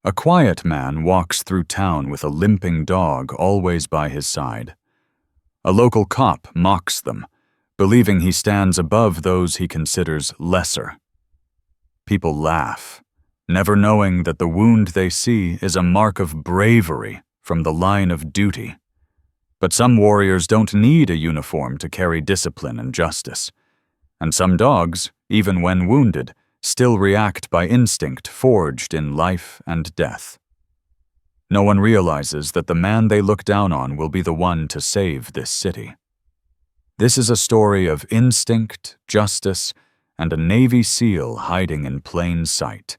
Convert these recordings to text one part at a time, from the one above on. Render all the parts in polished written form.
A quiet man walks through town with a limping dog always by his side. A local cop mocks them, believing he stands above those he considers lesser. People laugh, never knowing that the wound they see is a mark of bravery from the line of duty. But some warriors don't need a uniform to carry discipline and justice. And some dogs, even when wounded, still react by instinct forged in life and death. No one realizes that the man they look down on will be the one to save this city. This is a story of instinct, justice, and a Navy SEAL hiding in plain sight.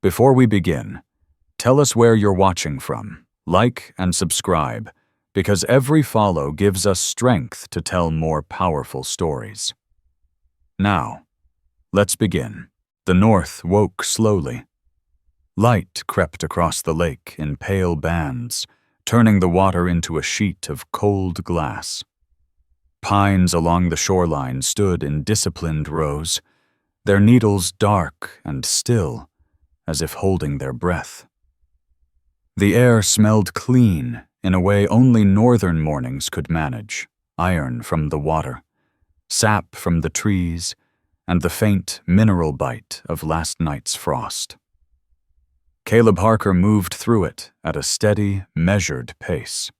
Before we begin, tell us where you're watching from, like and subscribe, because every follow gives us strength to tell more powerful stories. Now, let's begin. The north woke slowly. Light crept across the lake in pale bands, turning the water into a sheet of cold glass. Pines along the shoreline stood in disciplined rows, their needles dark and still, as if holding their breath. The air smelled clean in a way only northern mornings could manage, iron from the water, sap from the trees, and the faint mineral bite of last night's frost. Caleb Harker moved through it at a steady, measured pace.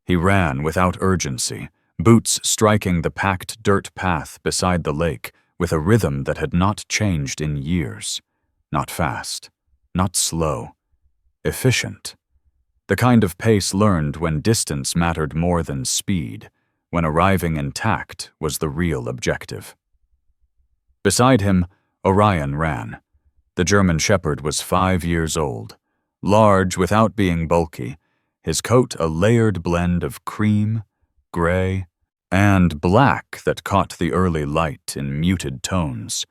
He ran without urgency, boots striking the packed dirt path beside the lake with a rhythm that had not changed in years. Not fast, not slow, efficient. The kind of pace learned when distance mattered more than speed, when arriving intact was the real objective. Beside him, Orion ran. The German Shepherd was 5 years old, large without being bulky, his coat a layered blend of cream, gray, and black that caught the early light in muted tones.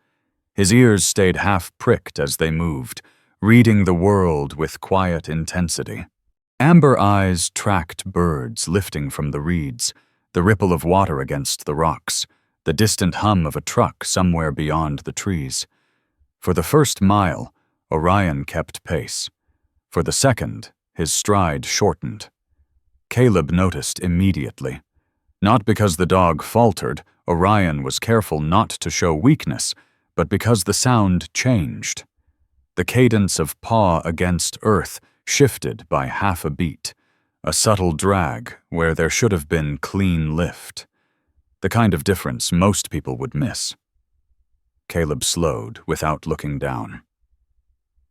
His ears stayed half-pricked as they moved, reading the world with quiet intensity. Amber eyes tracked birds lifting from the reeds, the ripple of water against the rocks, the distant hum of a truck somewhere beyond the trees. For the first mile, Orion kept pace. For the second, his stride shortened. Caleb noticed immediately. Not because the dog faltered, Orion was careful not to show weakness, but because the sound changed. The cadence of paw against earth shifted by half a beat, a subtle drag where there should have been clean lift. The kind of difference most people would miss. Caleb slowed without looking down.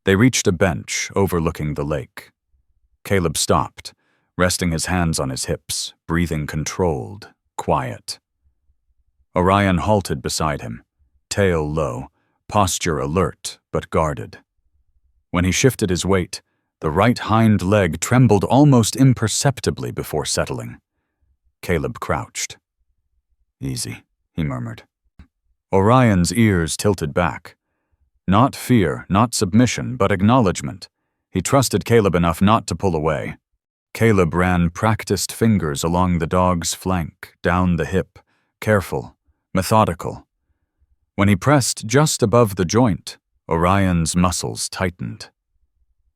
They reached a bench overlooking the lake. Caleb stopped, resting his hands on his hips, breathing controlled, quiet. Orion halted beside him, tail low, posture alert but guarded. When he shifted his weight, the right hind leg trembled almost imperceptibly before settling. Caleb crouched. "Easy," he murmured. Orion's ears tilted back. Not fear, not submission, but acknowledgement. He trusted Caleb enough not to pull away. Caleb ran practiced fingers along the dog's flank, down the hip, careful, methodical. When he pressed just above the joint, Orion's muscles tightened.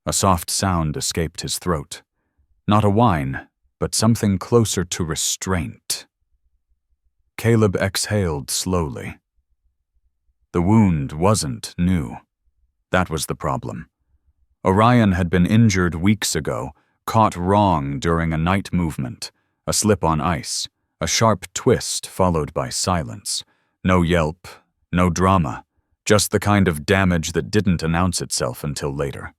A soft sound escaped his throat. Not a whine, but something closer to restraint. Caleb exhaled slowly. The wound wasn't new. That was the problem. Orion had been injured weeks ago, caught wrong during a night movement, a slip on ice, a sharp twist followed by silence. No yelp, no drama, just the kind of damage that didn't announce itself until later.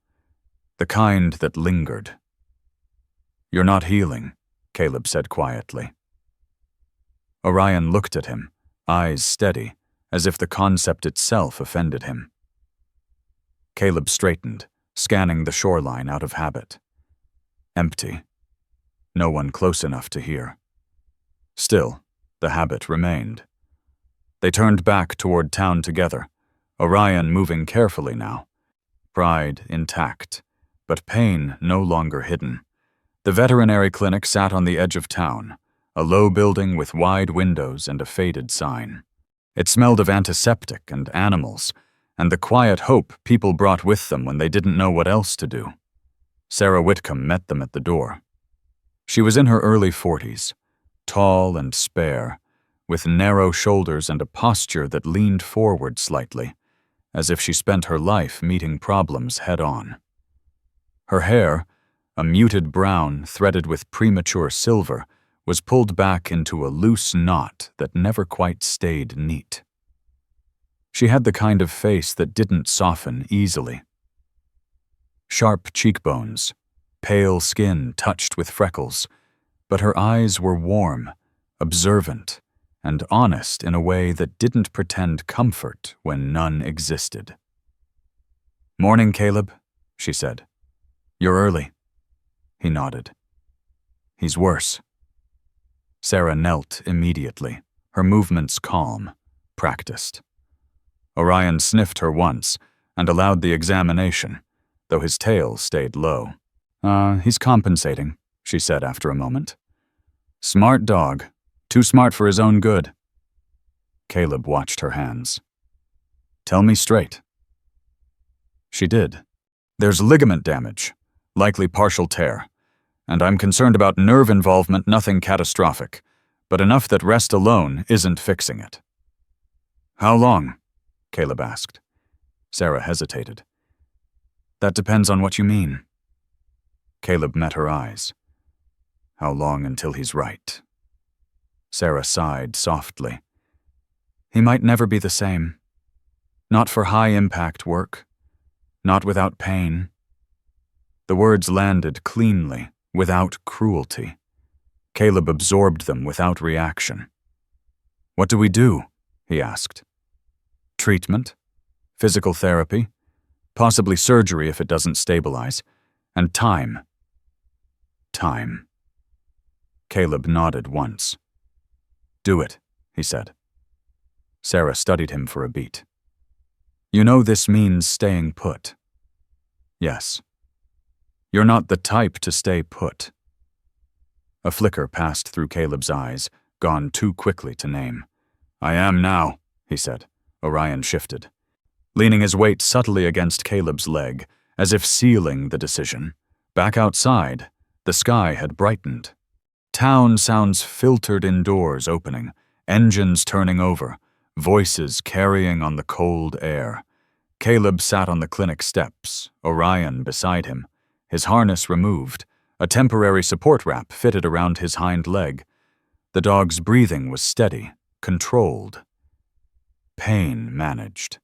The kind that lingered. "You're not healing," Caleb said quietly. Orion looked at him, eyes steady, as if the concept itself offended him. Caleb straightened, scanning the shoreline out of habit. Empty. No one close enough to hear. Still, the habit remained. They turned back toward town together, Orion moving carefully now. Pride intact, but pain no longer hidden. The veterinary clinic sat on the edge of town, a low building with wide windows and a faded sign. It smelled of antiseptic and animals, and the quiet hope people brought with them when they didn't know what else to do. Sarah Whitcomb met them at the door. She was in her early 40s, tall and spare, with narrow shoulders and a posture that leaned forward slightly, as if she spent her life meeting problems head-on. Her hair, a muted brown threaded with premature silver, was pulled back into a loose knot that never quite stayed neat. She had the kind of face that didn't soften easily. Sharp cheekbones, pale skin touched with freckles, but her eyes were warm, observant, and honest in a way that didn't pretend comfort when none existed. "Morning, Caleb," she said. "You're early." He nodded. "He's worse." Sarah knelt immediately, her movements calm, practiced. Orion sniffed her once and allowed the examination, though his tail stayed low. He's compensating," she said after a moment. "Smart dog. Too smart for his own good." Caleb watched her hands. "Tell me straight." She did. "There's ligament damage, likely partial tear, and I'm concerned about nerve involvement, nothing catastrophic, but enough that rest alone isn't fixing it." "How long?" Caleb asked. Sarah hesitated. "That depends on what you mean." Caleb met her eyes. "How long until he's right?" Sarah sighed softly. "He might never be the same. Not for high-impact work. Not without pain." The words landed cleanly, without cruelty. Caleb absorbed them without reaction. "What do we do?" he asked. "Treatment, physical therapy, possibly surgery if it doesn't stabilize, and time." Time. Caleb nodded once. "Do it," he said. Sarah studied him for a beat. "You know this means staying put." "Yes." "You're not the type to stay put." A flicker passed through Caleb's eyes, gone too quickly to name. "I am now," he said. Orion shifted, leaning his weight subtly against Caleb's leg, as if sealing the decision. Back outside, the sky had brightened. Town sounds filtered indoors opening, engines turning over, voices carrying on the cold air. Caleb sat on the clinic steps, Orion beside him, his harness removed, a temporary support wrap fitted around his hind leg. The dog's breathing was steady, controlled. Pain managed,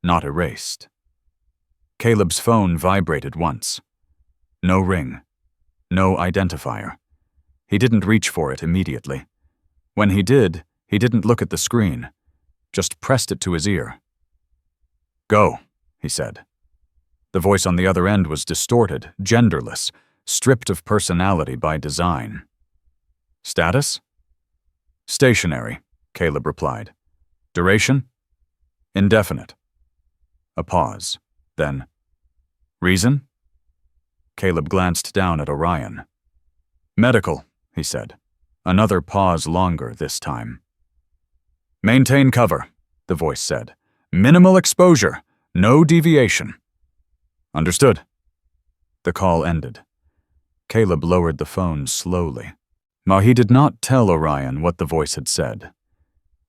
not erased. Caleb's phone vibrated once. No ring, no identifier. He didn't reach for it immediately. When he did, he didn't look at the screen, just pressed it to his ear. "Go," he said. The voice on the other end was distorted, genderless, stripped of personality by design. "Status?" "Stationary," Caleb replied. "Duration?" "Indefinite." A pause. Then, "Reason?" Caleb glanced down at Orion. "Medical," he said. Another pause longer this time. "Maintain cover," the voice said. "Minimal exposure, no deviation." "Understood." The call ended. Caleb lowered the phone slowly. He did not tell Orion what the voice had said.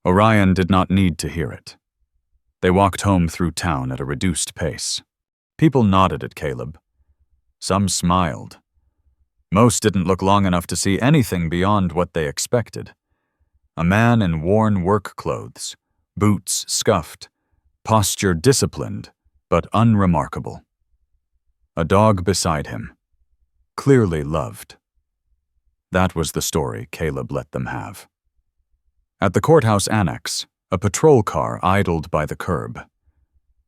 Orion did not need to hear it. They walked home through town at a reduced pace. People nodded at Caleb. Some smiled. Most didn't look long enough to see anything beyond what they expected. A man in worn work clothes, boots scuffed, posture disciplined, but unremarkable. A dog beside him, clearly loved. That was the story Caleb let them have. At the courthouse annex, a patrol car idled by the curb.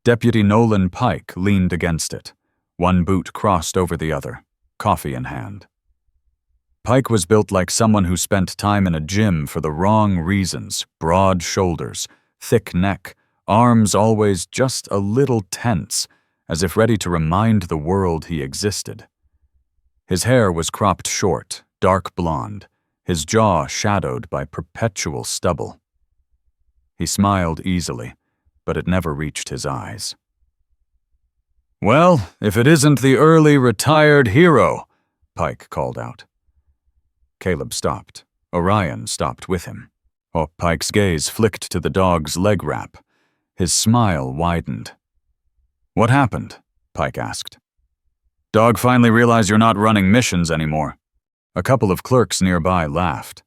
Deputy Nolan Pike leaned against it, one boot crossed over the other, coffee in hand. Pike was built like someone who spent time in a gym for the wrong reasons: broad shoulders, thick neck, arms always just a little tense, as if ready to remind the world he existed. His hair was cropped short, dark blonde, his jaw shadowed by perpetual stubble. He smiled easily, but it never reached his eyes. "Well, if it isn't the early retired hero," Pike called out. Caleb stopped. Orion stopped with him. Pike's gaze flicked to the dog's leg wrap. His smile widened. "What happened?" Pike asked. "Dog finally realized you're not running missions anymore." A couple of clerks nearby laughed.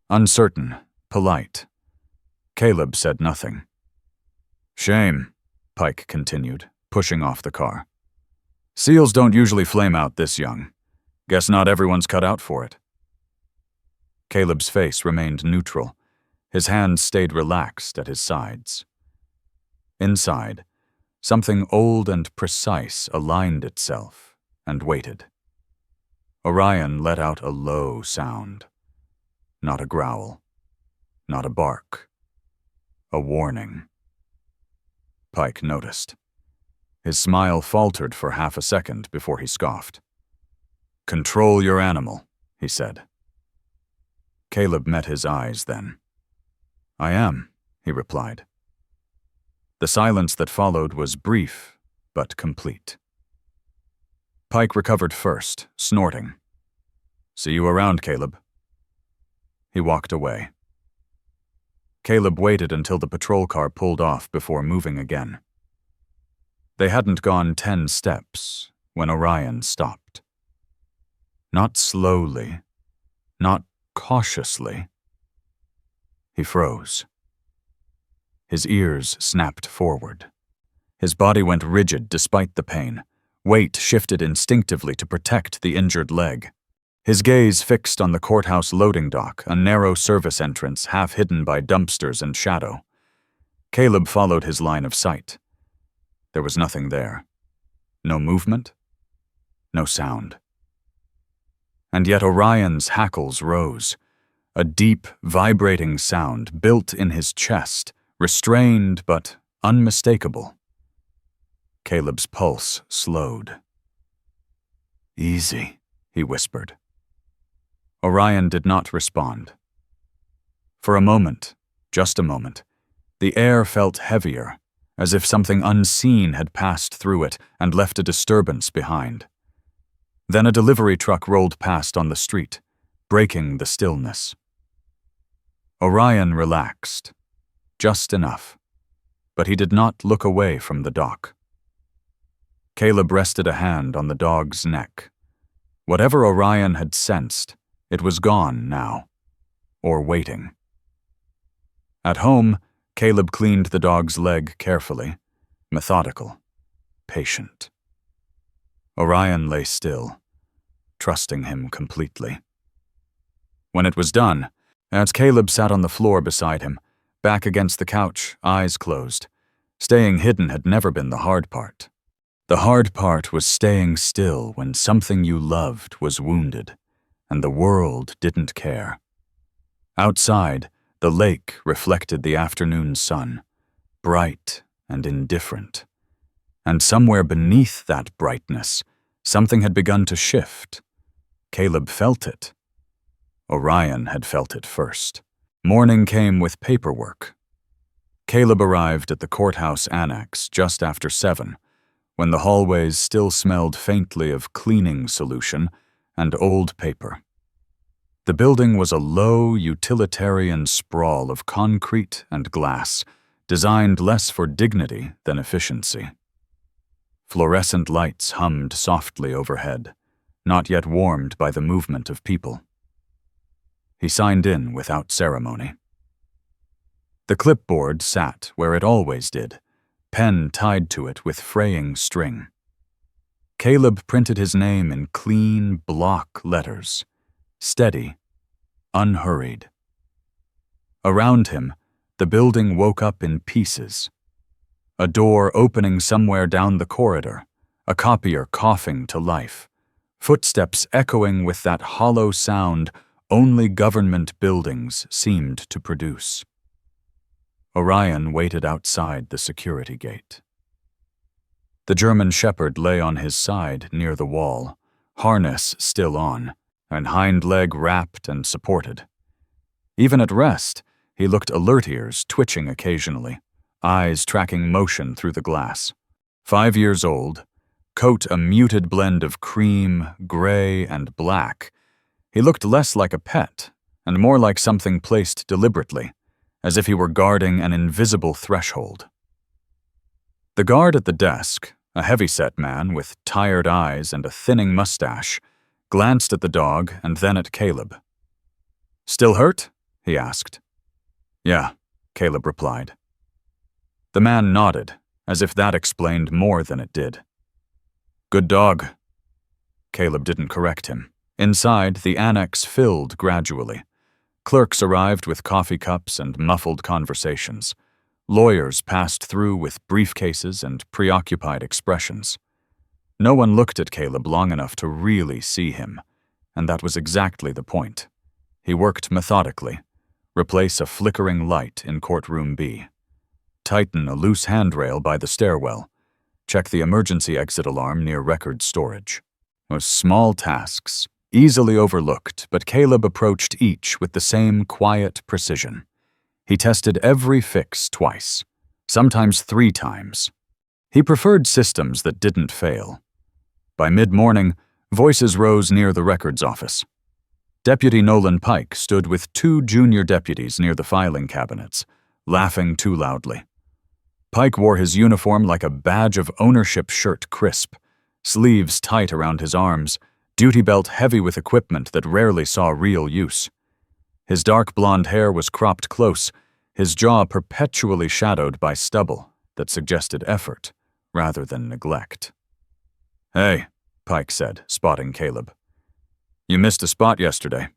Uncertain, polite. Caleb said nothing. "Shame," Pike continued, pushing off the car. "Seals don't usually flame out this young. Guess not everyone's cut out for it." Caleb's face remained neutral. His hands stayed relaxed at his sides. Inside, something old and precise aligned itself and waited. Orion let out a low sound. Not a growl. Not a bark. A warning. Pike noticed. His smile faltered for half a second before he scoffed. "Control your animal," he said. Caleb met his eyes then. "I am," he replied. The silence that followed was brief, but complete. Pike recovered first, snorting. "See you around, Caleb." He walked away. Caleb waited until the patrol car pulled off before moving again. They hadn't gone 10 steps when Orion stopped. Not slowly, not cautiously. He froze. His ears snapped forward. His body went rigid despite the pain. Weight shifted instinctively to protect the injured leg. His gaze fixed on the courthouse loading dock, a narrow service entrance half hidden by dumpsters and shadow. Caleb followed his line of sight. There was nothing there. No movement. No sound. And yet Orion's hackles rose. A deep, vibrating sound built in his chest, restrained but unmistakable. Caleb's pulse slowed. "Easy," he whispered. Orion did not respond. For a moment, just a moment, the air felt heavier, as if something unseen had passed through it and left a disturbance behind. Then a delivery truck rolled past on the street, breaking the stillness. Orion relaxed, just enough, but he did not look away from the dock. Caleb rested a hand on the dog's neck. Whatever Orion had sensed, it was gone now, or waiting. At home, Caleb cleaned the dog's leg carefully, methodical, patient. Orion lay still, trusting him completely. When it was done, as Caleb sat on the floor beside him, back against the couch, eyes closed, staying hidden had never been the hard part. The hard part was staying still when something you loved was wounded, and the world didn't care. Outside, the lake reflected the afternoon sun, bright and indifferent. And somewhere beneath that brightness, something had begun to shift. Caleb felt it. Orion had felt it first. Morning came with paperwork. Caleb arrived at the courthouse annex just after 7, when the hallways still smelled faintly of cleaning solution and old paper. The building was a low, utilitarian sprawl of concrete and glass, designed less for dignity than efficiency. Fluorescent lights hummed softly overhead, not yet warmed by the movement of people. He signed in without ceremony. The clipboard sat where it always did, pen tied to it with fraying string. Caleb printed his name in clean block letters, steady, unhurried. Around him, the building woke up in pieces. A door opening somewhere down the corridor, a copier coughing to life, footsteps echoing with that hollow sound only government buildings seemed to produce. Orion waited outside the security gate. The German shepherd lay on his side near the wall, harness still on, and hind leg wrapped and supported. Even at rest, he looked alert, ears twitching occasionally, eyes tracking motion through the glass. 5 years old, coat a muted blend of cream, gray, and black, he looked less like a pet and more like something placed deliberately, as if he were guarding an invisible threshold. The guard at the desk, a heavy-set man with tired eyes and a thinning mustache, glanced at the dog and then at Caleb. "Still hurt?" he asked. "Yeah," Caleb replied. The man nodded, as if that explained more than it did. "Good dog." Caleb didn't correct him. Inside, the annex filled gradually. Clerks arrived with coffee cups and muffled conversations. Lawyers passed through with briefcases and preoccupied expressions. No one looked at Caleb long enough to really see him, and that was exactly the point. He worked methodically. Replace a flickering light in courtroom B. Tighten a loose handrail by the stairwell. Check the emergency exit alarm near record storage. Those small tasks, easily overlooked, but Caleb approached each with the same quiet precision. He tested every fix twice, sometimes 3 times. He preferred systems that didn't fail. By mid-morning, voices rose near the records office. Deputy Nolan Pike stood with 2 junior deputies near the filing cabinets, laughing too loudly. Pike wore his uniform like a badge of ownership, shirt crisp, sleeves tight around his arms, duty belt heavy with equipment that rarely saw real use. His dark blonde hair was cropped close, his jaw perpetually shadowed by stubble that suggested effort rather than neglect. "Hey," Pike said, spotting Caleb. "You missed a spot yesterday."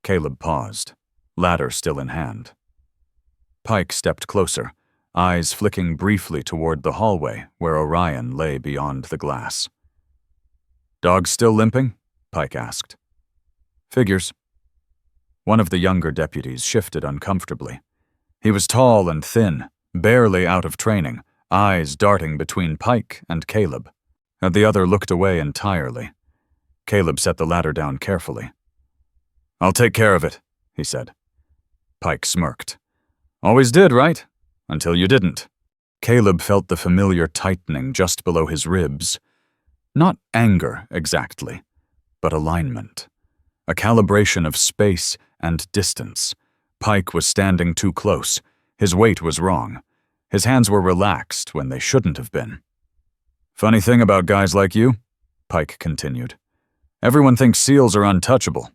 Caleb paused, ladder still in hand. Pike stepped closer, eyes flicking briefly toward the hallway where Orion lay beyond the glass. "Dog still limping?" Pike asked. "Figures." One of the younger deputies shifted uncomfortably. He was tall and thin, barely out of training, eyes darting between Pike and Caleb. And the other looked away entirely. Caleb set the ladder down carefully. "I'll take care of it," he said. Pike smirked. "Always did, right? Until you didn't." Caleb felt the familiar tightening just below his ribs. Not anger, exactly, but alignment. A calibration of space and distance. Pike was standing too close. His weight was wrong. His hands were relaxed when they shouldn't have been. "Funny thing about guys like you," Pike continued. "Everyone thinks SEALs are untouchable.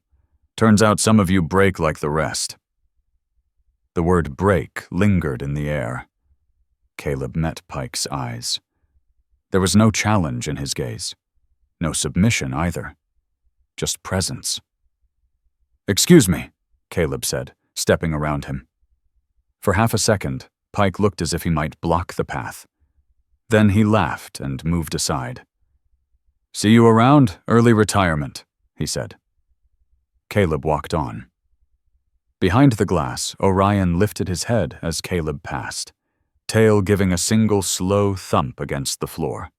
Turns out some of you break like the rest." The word break lingered in the air. Caleb met Pike's eyes. There was no challenge in his gaze. No submission either. Just presence. "Excuse me," Caleb said, stepping around him. For half a second, Pike looked as if he might block the path. Then he laughed and moved aside. "See you around, early retirement," he said. Caleb walked on. Behind the glass, Orion lifted his head as Caleb passed, tail giving a single slow thump against the floor.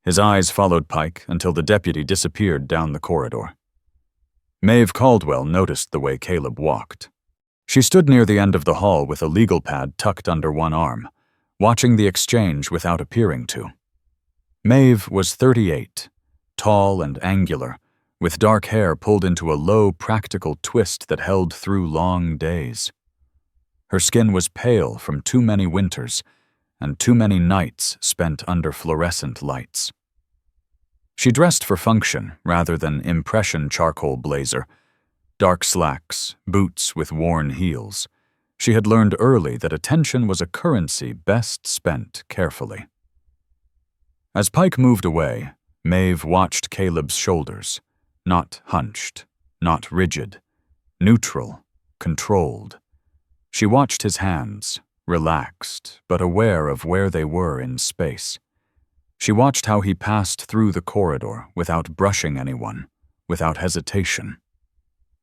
His eyes followed Pike until the deputy disappeared down the corridor. Mave Caldwell noticed the way Caleb walked. She stood near the end of the hall with a legal pad tucked under one arm, watching the exchange without appearing to. Mave was 38, tall and angular, with dark hair pulled into a low, practical twist that held through long days. Her skin was pale from too many winters and too many nights spent under fluorescent lights. She dressed for function rather than impression charcoal blazer, dark slacks, boots with worn heels. She had learned early that attention was a currency best spent carefully. As Pike moved away, Mave watched Caleb's shoulders, not hunched, not rigid, neutral, controlled. She watched his hands, relaxed, but aware of where they were in space. She watched how he passed through the corridor without brushing anyone, without hesitation.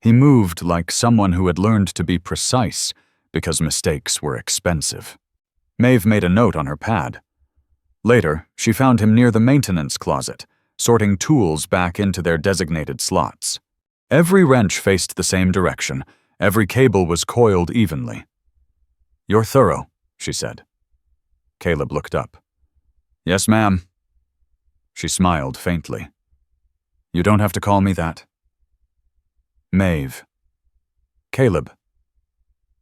He moved like someone who had learned to be precise because mistakes were expensive. Mave made a note on her pad. Later, she found him near the maintenance closet, sorting tools back into their designated slots. Every wrench faced the same direction. Every cable was coiled evenly. "You're thorough," she said. Caleb looked up. Yes, ma'am. She smiled faintly. You don't have to call me that. Mave. Caleb.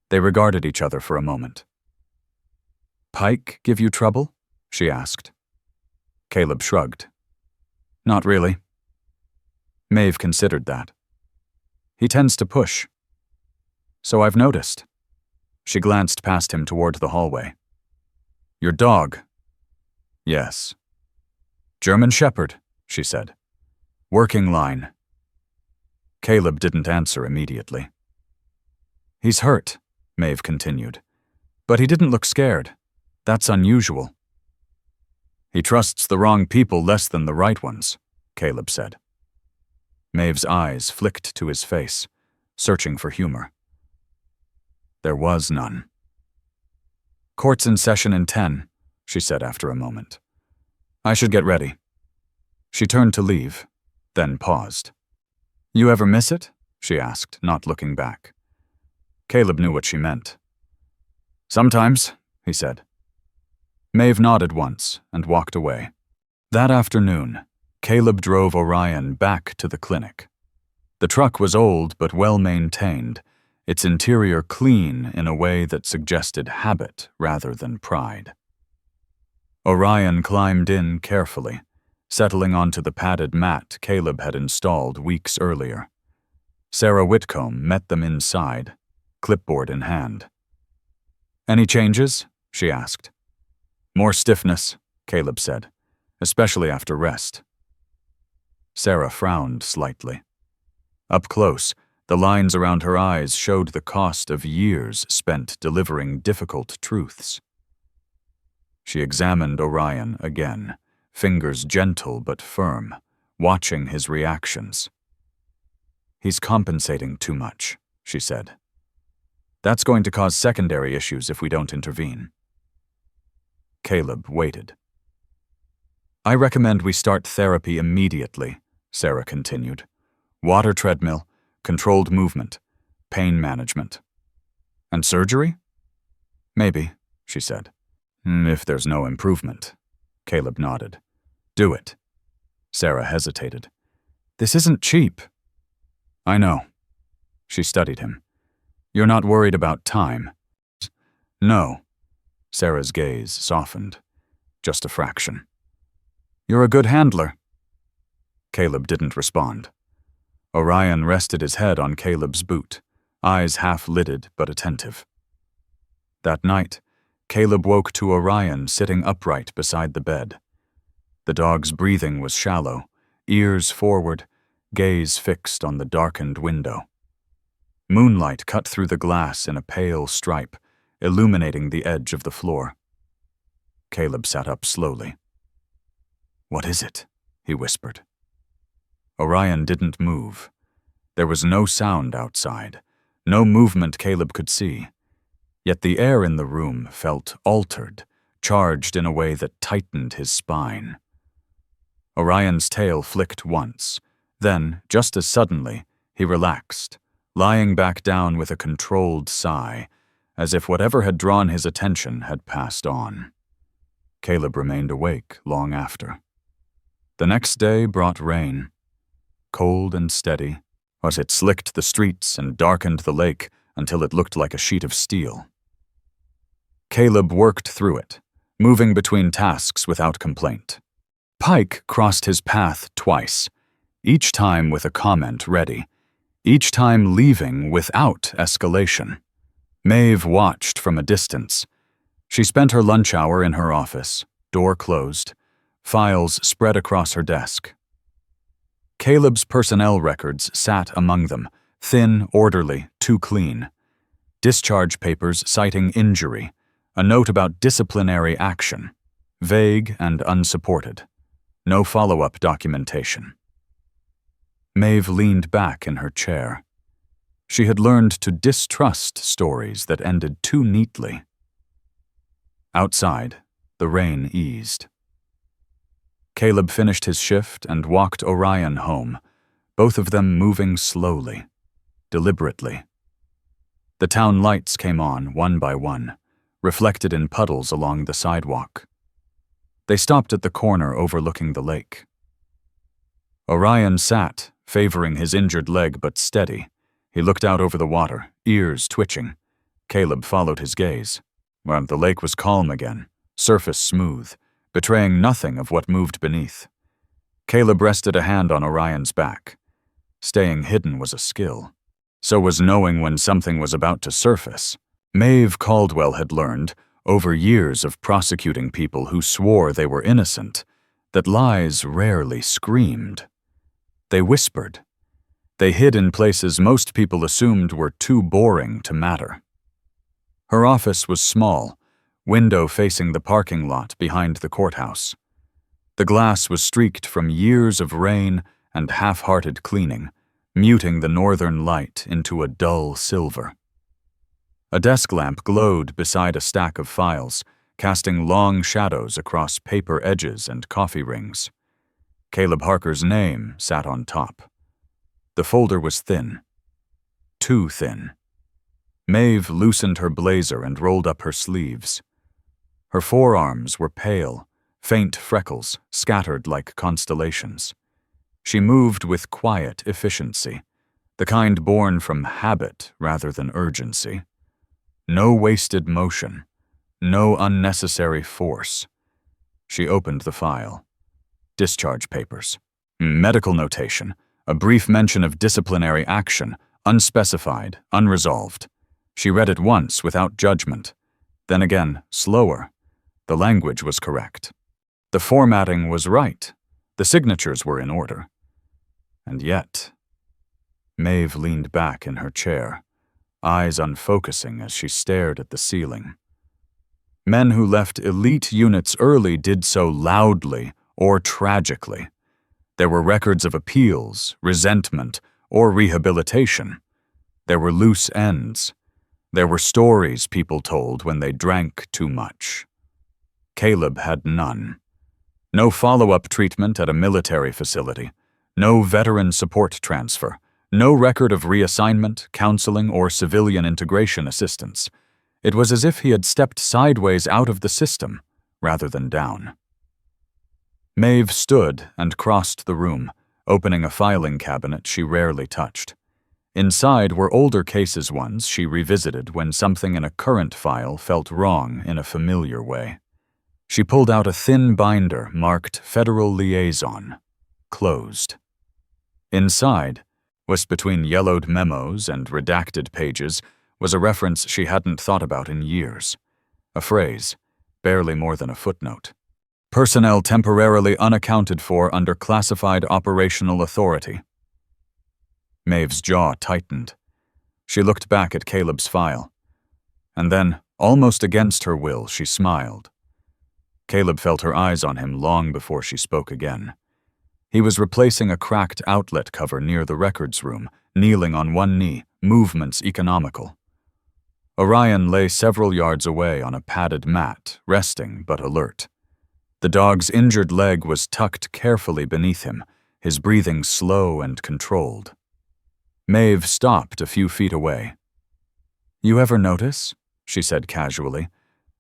They regarded each other for a moment. Pike give you trouble? She asked. Caleb shrugged. Not really. Mave considered that. He tends to push. So I've noticed. She glanced past him toward the hallway. Your dog? Yes. German Shepherd, she said. Working line. Caleb didn't answer immediately. He's hurt, Mave continued. But he didn't look scared. That's unusual. He trusts the wrong people less than the right ones, Caleb said. Mave's eyes flicked to his face, searching for humor. There was none. Court's in session in 10, she said after a moment. I should get ready. She turned to leave, then paused. You ever miss it? She asked, not looking back. Caleb knew what she meant. Sometimes, he said. Mave nodded once and walked away. That afternoon, Caleb drove Orion back to the clinic. The truck was old but well-maintained, its interior clean in a way that suggested habit rather than pride. Orion climbed in carefully, settling onto the padded mat Caleb had installed weeks earlier. Sarah Whitcomb met them inside, clipboard in hand. Any changes? She asked. More stiffness, Caleb said, especially after rest. Sarah frowned slightly. Up close, the lines around her eyes showed the cost of years spent delivering difficult truths. She examined Orion again, fingers gentle but firm, watching his reactions. He's compensating too much, she said. That's going to cause secondary issues if we don't intervene. Caleb waited. I recommend we start therapy immediately, Sarah continued. Water treadmill, controlled movement, pain management. And surgery? Maybe, she said. If there's no improvement. Caleb nodded. Do it. Sarah hesitated. This isn't cheap. I know. She studied him. You're not worried about time? No. Sarah's gaze softened. Just a fraction. You're a good handler. Caleb didn't respond. Orion rested his head on Caleb's boot, eyes half-lidded but attentive. That night, Caleb woke to Orion sitting upright beside the bed. The dog's breathing was shallow, ears forward, gaze fixed on the darkened window. Moonlight cut through the glass in a pale stripe, illuminating the edge of the floor. Caleb sat up slowly. What is it? He whispered. Orion didn't move. There was no sound outside, no movement Caleb could see. Yet the air in the room felt altered, charged in a way that tightened his spine. Orion's tail flicked once. Then, just as suddenly, he relaxed, lying back down with a controlled sigh, as if whatever had drawn his attention had passed on. Caleb remained awake long after. The next day brought rain. Cold and steady, as it slicked the streets and darkened the lake until it looked like a sheet of steel. Caleb worked through it, moving between tasks without complaint. Pike crossed his path twice, each time with a comment ready, each time leaving without escalation. Mave watched from a distance. She spent her lunch hour in her office, door closed, files spread across her desk. Caleb's personnel records sat among them, thin, orderly, too clean. Discharge papers citing injury, a note about disciplinary action, vague and unsupported. No follow-up documentation. Mave leaned back in her chair. She had learned to distrust stories that ended too neatly. Outside, the rain eased. Caleb finished his shift and walked Orion home, both of them moving slowly, deliberately. The town lights came on one by one, reflected in puddles along the sidewalk. They stopped at the corner overlooking the lake. Orion sat, favoring his injured leg but steady. He looked out over the water, ears twitching. Caleb followed his gaze. Well, the lake was calm again, surface smooth, betraying nothing of what moved beneath. Caleb rested a hand on Orion's back. Staying hidden was a skill. So was knowing when something was about to surface. Mave Caldwell had learned, over years of prosecuting people who swore they were innocent, that lies rarely screamed. They whispered. They hid in places most people assumed were too boring to matter. Her office was small, window facing the parking lot behind the courthouse. The glass was streaked from years of rain and half-hearted cleaning, muting the northern light into a dull silver. A desk lamp glowed beside a stack of files, casting long shadows across paper edges and coffee rings. Caleb Harker's name sat on top. The folder was thin. Too thin. Mave loosened her blazer and rolled up her sleeves. Her forearms were pale, faint freckles scattered like constellations. She moved with quiet efficiency, the kind born from habit rather than urgency. No wasted motion, no unnecessary force. She opened the file. Discharge papers. Medical notation. A brief mention of disciplinary action, unspecified, unresolved. She read it once without judgment. Then again, slower. The language was correct. The formatting was right. The signatures were in order. And yet, Mave leaned back in her chair, eyes unfocusing as she stared at the ceiling. Men who left elite units early did so loudly or tragically. There were records of appeals, resentment, or rehabilitation. There were loose ends. There were stories people told when they drank too much. Caleb had none. No follow-up treatment at a military facility. No veteran support transfer. No record of reassignment, counseling, or civilian integration assistance. It was as if he had stepped sideways out of the system, rather than down. Mave stood and crossed the room, opening a filing cabinet she rarely touched. Inside were older cases, ones she revisited when something in a current file felt wrong in a familiar way. She pulled out a thin binder marked Federal Liaison, closed. Inside, whisked between yellowed memos and redacted pages, was a reference she hadn't thought about in years. A phrase, barely more than a footnote. Personnel temporarily unaccounted for under classified operational authority. Mave's jaw tightened. She looked back at Caleb's file. And then, almost against her will, she smiled. Caleb felt her eyes on him long before she spoke again. He was replacing a cracked outlet cover near the records room, kneeling on one knee, movements economical. Orion lay several yards away on a padded mat, resting but alert. The dog's injured leg was tucked carefully beneath him, his breathing slow and controlled. Mave stopped a few feet away. "You ever notice," she said casually,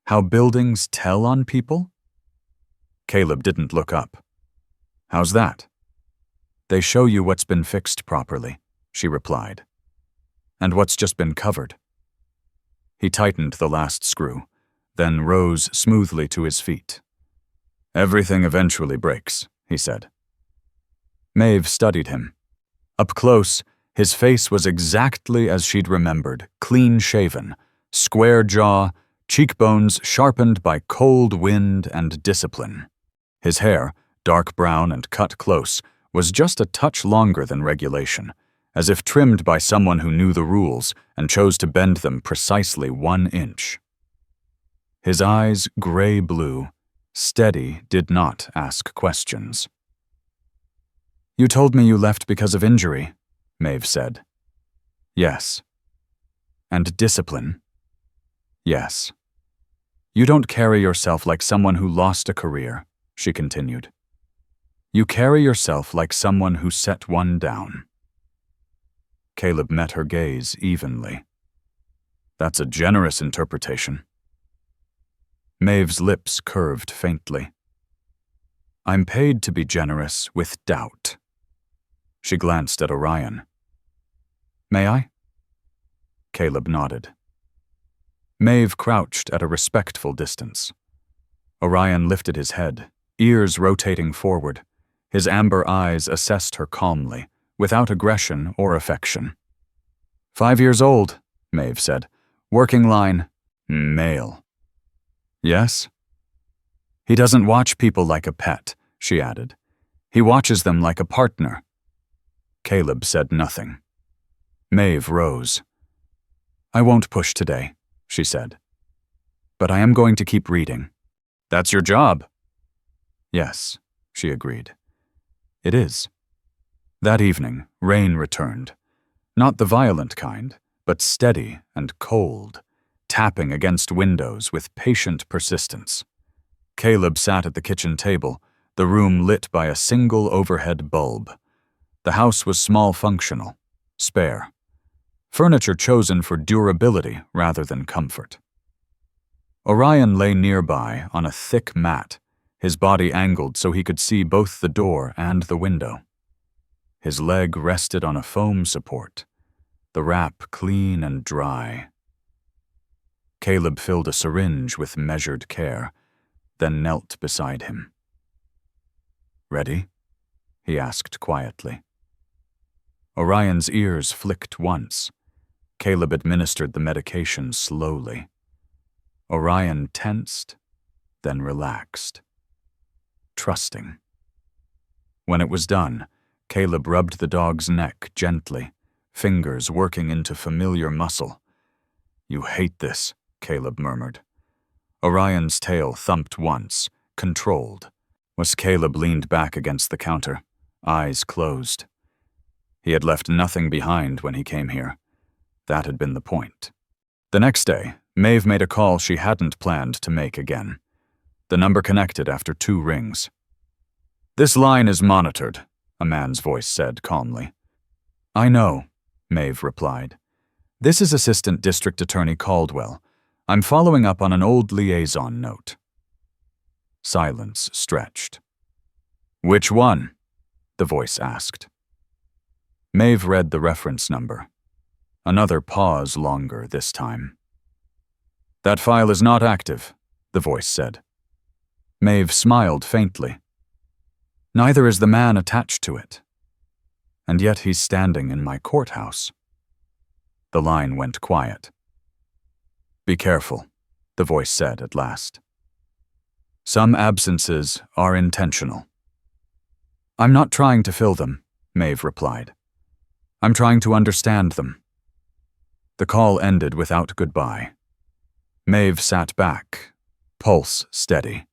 "how buildings tell on people?" Caleb didn't look up. "How's that?" "They show you what's been fixed properly," she replied. "And what's just been covered." He tightened the last screw, then rose smoothly to his feet. "Everything eventually breaks," he said. Mave studied him. Up close, his face was exactly as she'd remembered, clean-shaven, square jaw, cheekbones sharpened by cold wind and discipline. His hair, dark brown and cut close, was just a touch longer than regulation, as if trimmed by someone who knew the rules and chose to bend them precisely 1 inch. His eyes, gray-blue, steady, did not ask questions. "You told me you left because of injury," Mave said. "Yes." "And discipline?" "Yes." "You don't carry yourself like someone who lost a career," she continued. "You carry yourself like someone who set one down." Caleb met her gaze evenly. "That's a generous interpretation." Mave's lips curved faintly. I'm paid to be generous with doubt. She glanced at Orion. May I? Caleb nodded. Mave crouched at a respectful distance. Orion lifted his head, ears rotating forward. His amber eyes assessed her calmly, without aggression or affection. 5 years old, Mave said. Working line, male. Yes? He doesn't watch people like a pet, she added. He watches them like a partner. Caleb said nothing. Mave rose. I won't push today, she said. But I am going to keep reading. That's your job. Yes, she agreed. It is. That evening, rain returned. Not the violent kind, but steady and cold, tapping against windows with patient persistence. Caleb sat at the kitchen table, the room lit by a single overhead bulb. The house was small functional, spare. Furniture chosen for durability rather than comfort. Orion lay nearby on a thick mat, his body angled so he could see both the door and the window. His leg rested on a foam support, the wrap clean and dry. Caleb filled a syringe with measured care, then knelt beside him. Ready? He asked quietly. Orion's ears flicked once. Caleb administered the medication slowly. Orion tensed, then relaxed. Trusting. When it was done, Caleb rubbed the dog's neck gently, fingers working into familiar muscle. You hate this, Caleb murmured. Orion's tail thumped once, controlled, as Caleb leaned back against the counter, eyes closed. He had left nothing behind when he came here. That had been the point. The next day, Mave made a call she hadn't planned to make again. The number connected after 2 rings. This line is monitored, a man's voice said calmly. I know, Mave replied. This is Assistant District Attorney Caldwell. I'm following up on an old liaison note. Silence stretched. Which one? The voice asked. Mave read the reference number. Another pause longer this time. That file is not active, the voice said. Mave smiled faintly. Neither is the man attached to it. And yet he's standing in my courthouse. The line went quiet. Be careful, the voice said at last. Some absences are intentional. I'm not trying to fill them, Mave replied. I'm trying to understand them. The call ended without goodbye. Mave sat back, pulse steady.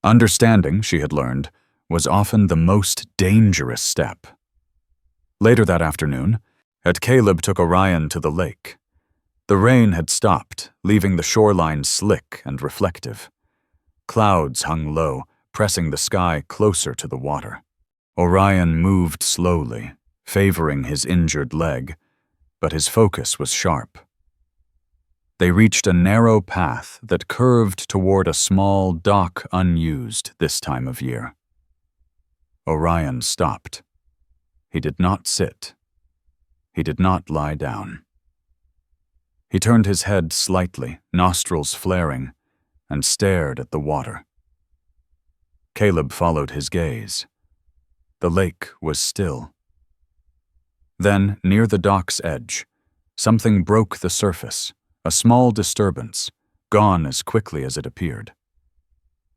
Understanding, she had learned, was often the most dangerous step. Later that afternoon, Caleb took Orion to the lake. The rain had stopped, leaving the shoreline slick and reflective. Clouds hung low, pressing the sky closer to the water. Orion moved slowly, favoring his injured leg, but his focus was sharp. They reached a narrow path that curved toward a small dock unused this time of year. Orion stopped. He did not sit. He did not lie down. He turned his head slightly, nostrils flaring, and stared at the water. Caleb followed his gaze. The lake was still. Then, near the dock's edge, something broke the surface, a small disturbance, gone as quickly as it appeared.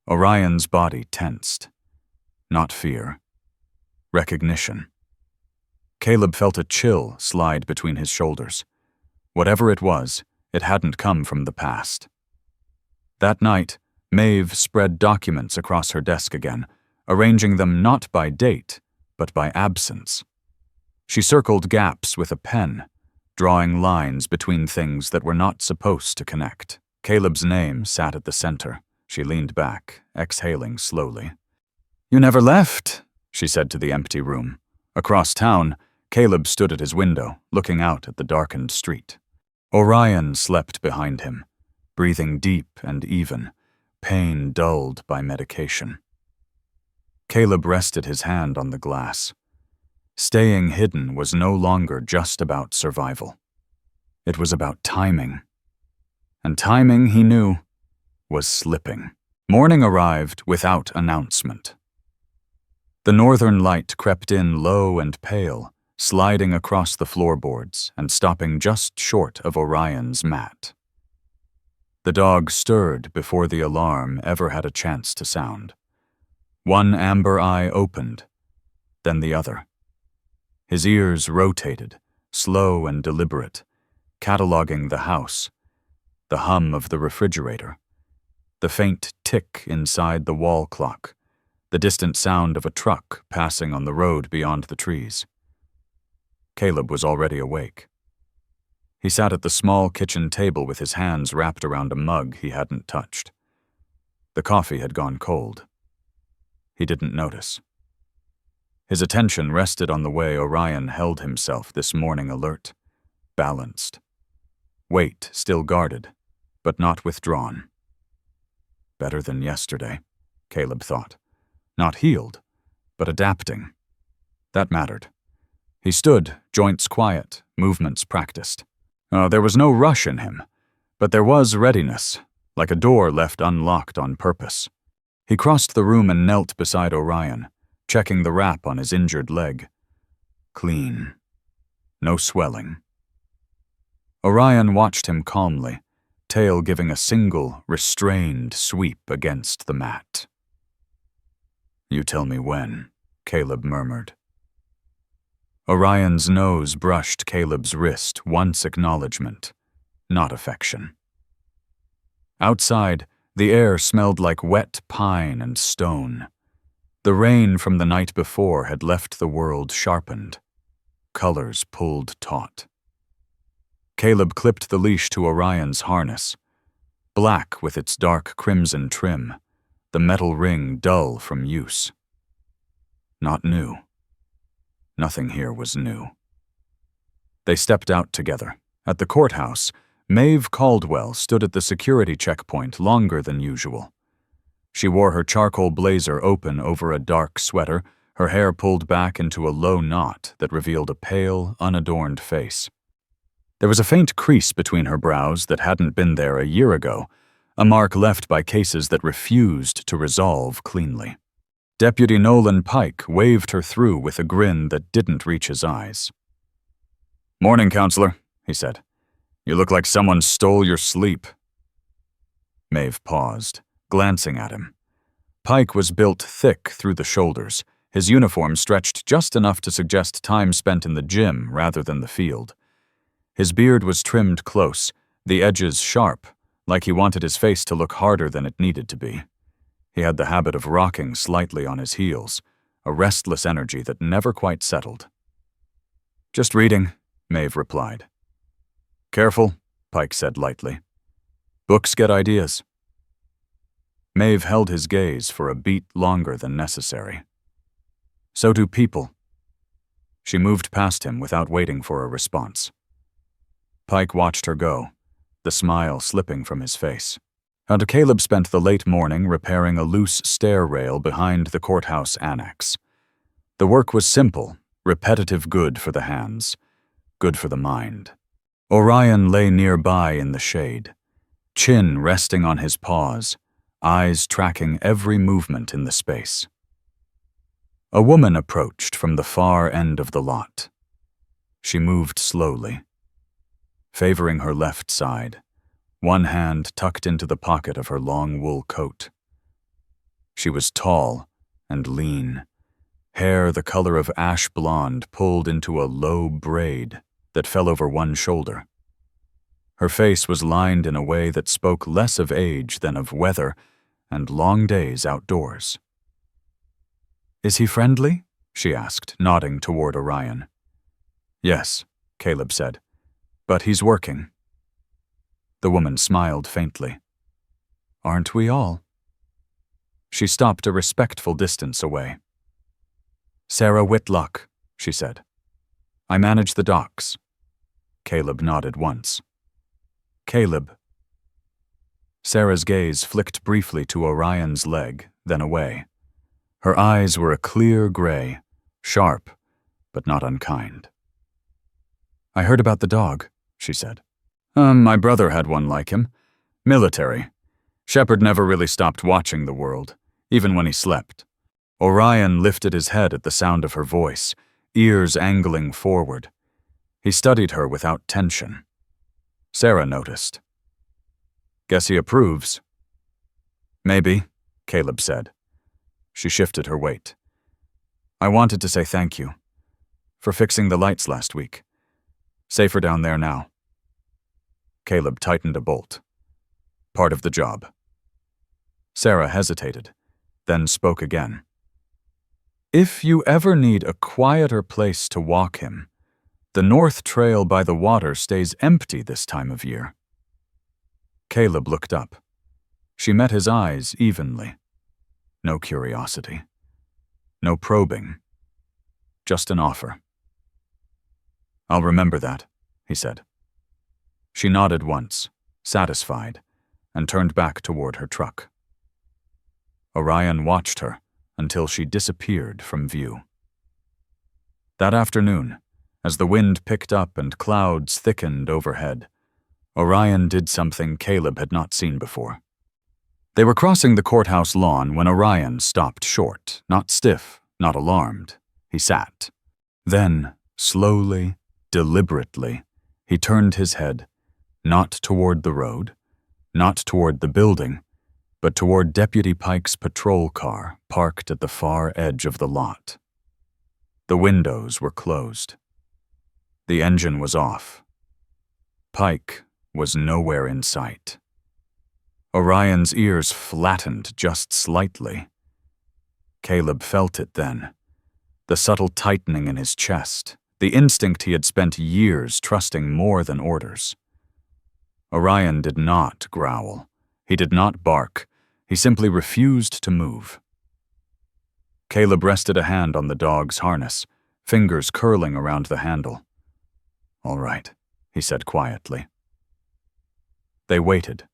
Orion's body tensed. Not fear. Recognition. Caleb felt a chill slide between his shoulders. Whatever it was, it hadn't come from the past. That night, Mave spread documents across her desk again, arranging them not by date, but by absence. She circled gaps with a pen, drawing lines between things that were not supposed to connect. Caleb's name sat at the center. She leaned back, exhaling slowly. You never left, she said to the empty room. Across town, Caleb stood at his window, looking out at the darkened street. Orion slept behind him. breathing deep and even, pain dulled by medication. Caleb rested his hand on the glass. Staying hidden was no longer just about survival. It was about timing. And timing, he knew, was slipping. Morning arrived without announcement. The northern light crept in low and pale, sliding across the floorboards and stopping just short of Orion's mat. The dog stirred before the alarm ever had a chance to sound. One amber eye opened, then the other. His ears rotated, slow and deliberate, cataloging the house, the hum of the refrigerator, the faint tick inside the wall clock, the distant sound of a truck passing on the road beyond the trees. Caleb was already awake. He sat at the small kitchen table with his hands wrapped around a mug he hadn't touched. The coffee had gone cold. He didn't notice. His attention rested on the way Orion held himself this morning, alert, balanced. Weight still guarded, but not withdrawn. Better than yesterday, Caleb thought. Not healed, but adapting. That mattered. He stood, joints quiet, movements practiced. There was no rush in him, but there was readiness, like a door left unlocked on purpose. He crossed the room and knelt beside Orion, checking the wrap on his injured leg. Clean. No swelling. Orion watched him calmly, tail giving a single, restrained sweep against the mat. "You tell me when," Caleb murmured. Orion's nose brushed Caleb's wrist, once acknowledgement, not affection. Outside, the air smelled like wet pine and stone. The rain from the night before had left the world sharpened, colors pulled taut. Caleb clipped the leash to Orion's harness, black with its dark crimson trim, the metal ring dull from use. Not new. Nothing here was new. They stepped out together. At the courthouse, Mave Caldwell stood at the security checkpoint longer than usual. She wore her charcoal blazer open over a dark sweater, her hair pulled back into a low knot that revealed a pale, unadorned face. There was a faint crease between her brows that hadn't been there a year ago, a mark left by cases that refused to resolve cleanly. Deputy Nolan Pike waved her through with a grin that didn't reach his eyes. "Morning, counselor," he said. "You look like someone stole your sleep." Mave paused, glancing at him. Pike was built thick through the shoulders, his uniform stretched just enough to suggest time spent in the gym rather than the field. His beard was trimmed close, the edges sharp, like he wanted his face to look harder than it needed to be. He had the habit of rocking slightly on his heels, a restless energy that never quite settled. "Just reading," Mave replied. "Careful," Pike said lightly. "Books get ideas." Mave held his gaze for a beat longer than necessary. "So do people." She moved past him without waiting for a response. Pike watched her go, the smile slipping from his face. And Caleb spent the late morning repairing a loose stair rail behind the courthouse annex. The work was simple, repetitive good for the hands, good for the mind. Orion lay nearby in the shade, chin resting on his paws, eyes tracking every movement in the space. A woman approached from the far end of the lot. She moved slowly, favoring her left side, one hand tucked into the pocket of her long wool coat. She was tall and lean, hair the color of ash blonde pulled into a low braid that fell over one shoulder. Her face was lined in a way that spoke less of age than of weather and long days outdoors. "Is he friendly?" she asked, nodding toward Orion. "Yes," Caleb said, "but he's working." The woman smiled faintly. "Aren't we all?" She stopped a respectful distance away. "Sarah Whitlock," she said. "I manage the docks." Caleb nodded once. "Caleb." Sarah's gaze flicked briefly to Orion's leg, then away. Her eyes were a clear gray, sharp, but not unkind. "I heard about the dog," she said. My brother had one like him. Military. Shepard never really stopped watching the world, even when he slept." Orion lifted his head at the sound of her voice, ears angling forward. He studied her without tension. Sarah noticed. "Guess he approves." "Maybe," Caleb said. She shifted her weight. "I wanted to say thank you for fixing the lights last week. Safer down there now." Caleb tightened a bolt. "Part of the job." Sarah hesitated, then spoke again. "If you ever need a quieter place to walk him, the north trail by the water stays empty this time of year." Caleb looked up. She met his eyes evenly. No curiosity. No probing. Just an offer. "I'll remember that," he said. She nodded once, satisfied, and turned back toward her truck. Orion watched her until she disappeared from view. That afternoon, as the wind picked up and clouds thickened overhead, Orion did something Caleb had not seen before. They were crossing the courthouse lawn when Orion stopped short, not stiff, not alarmed. He sat. Then, slowly, deliberately, he turned his head, not toward the road, not toward the building, but toward Deputy Pike's patrol car parked at the far edge of the lot. The windows were closed. The engine was off. Pike was nowhere in sight. Orion's ears flattened just slightly. Caleb felt it then, the subtle tightening in his chest, the instinct he had spent years trusting more than orders. Orion did not growl. He did not bark. He simply refused to move. Caleb rested a hand on the dog's harness, fingers curling around the handle. "All right," he said quietly. They waited.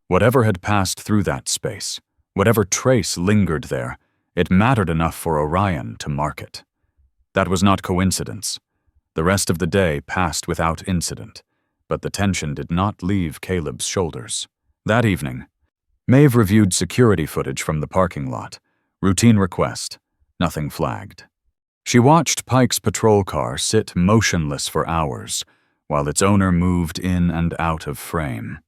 Whatever had passed through that space, whatever trace lingered there, it mattered enough for Orion to mark it. That was not coincidence. The rest of the day passed without incident, but the tension did not leave Caleb's shoulders. That evening, Mave reviewed security footage from the parking lot. Routine request. Nothing flagged. She watched Pike's patrol car sit motionless for hours, while its owner moved in and out of frame.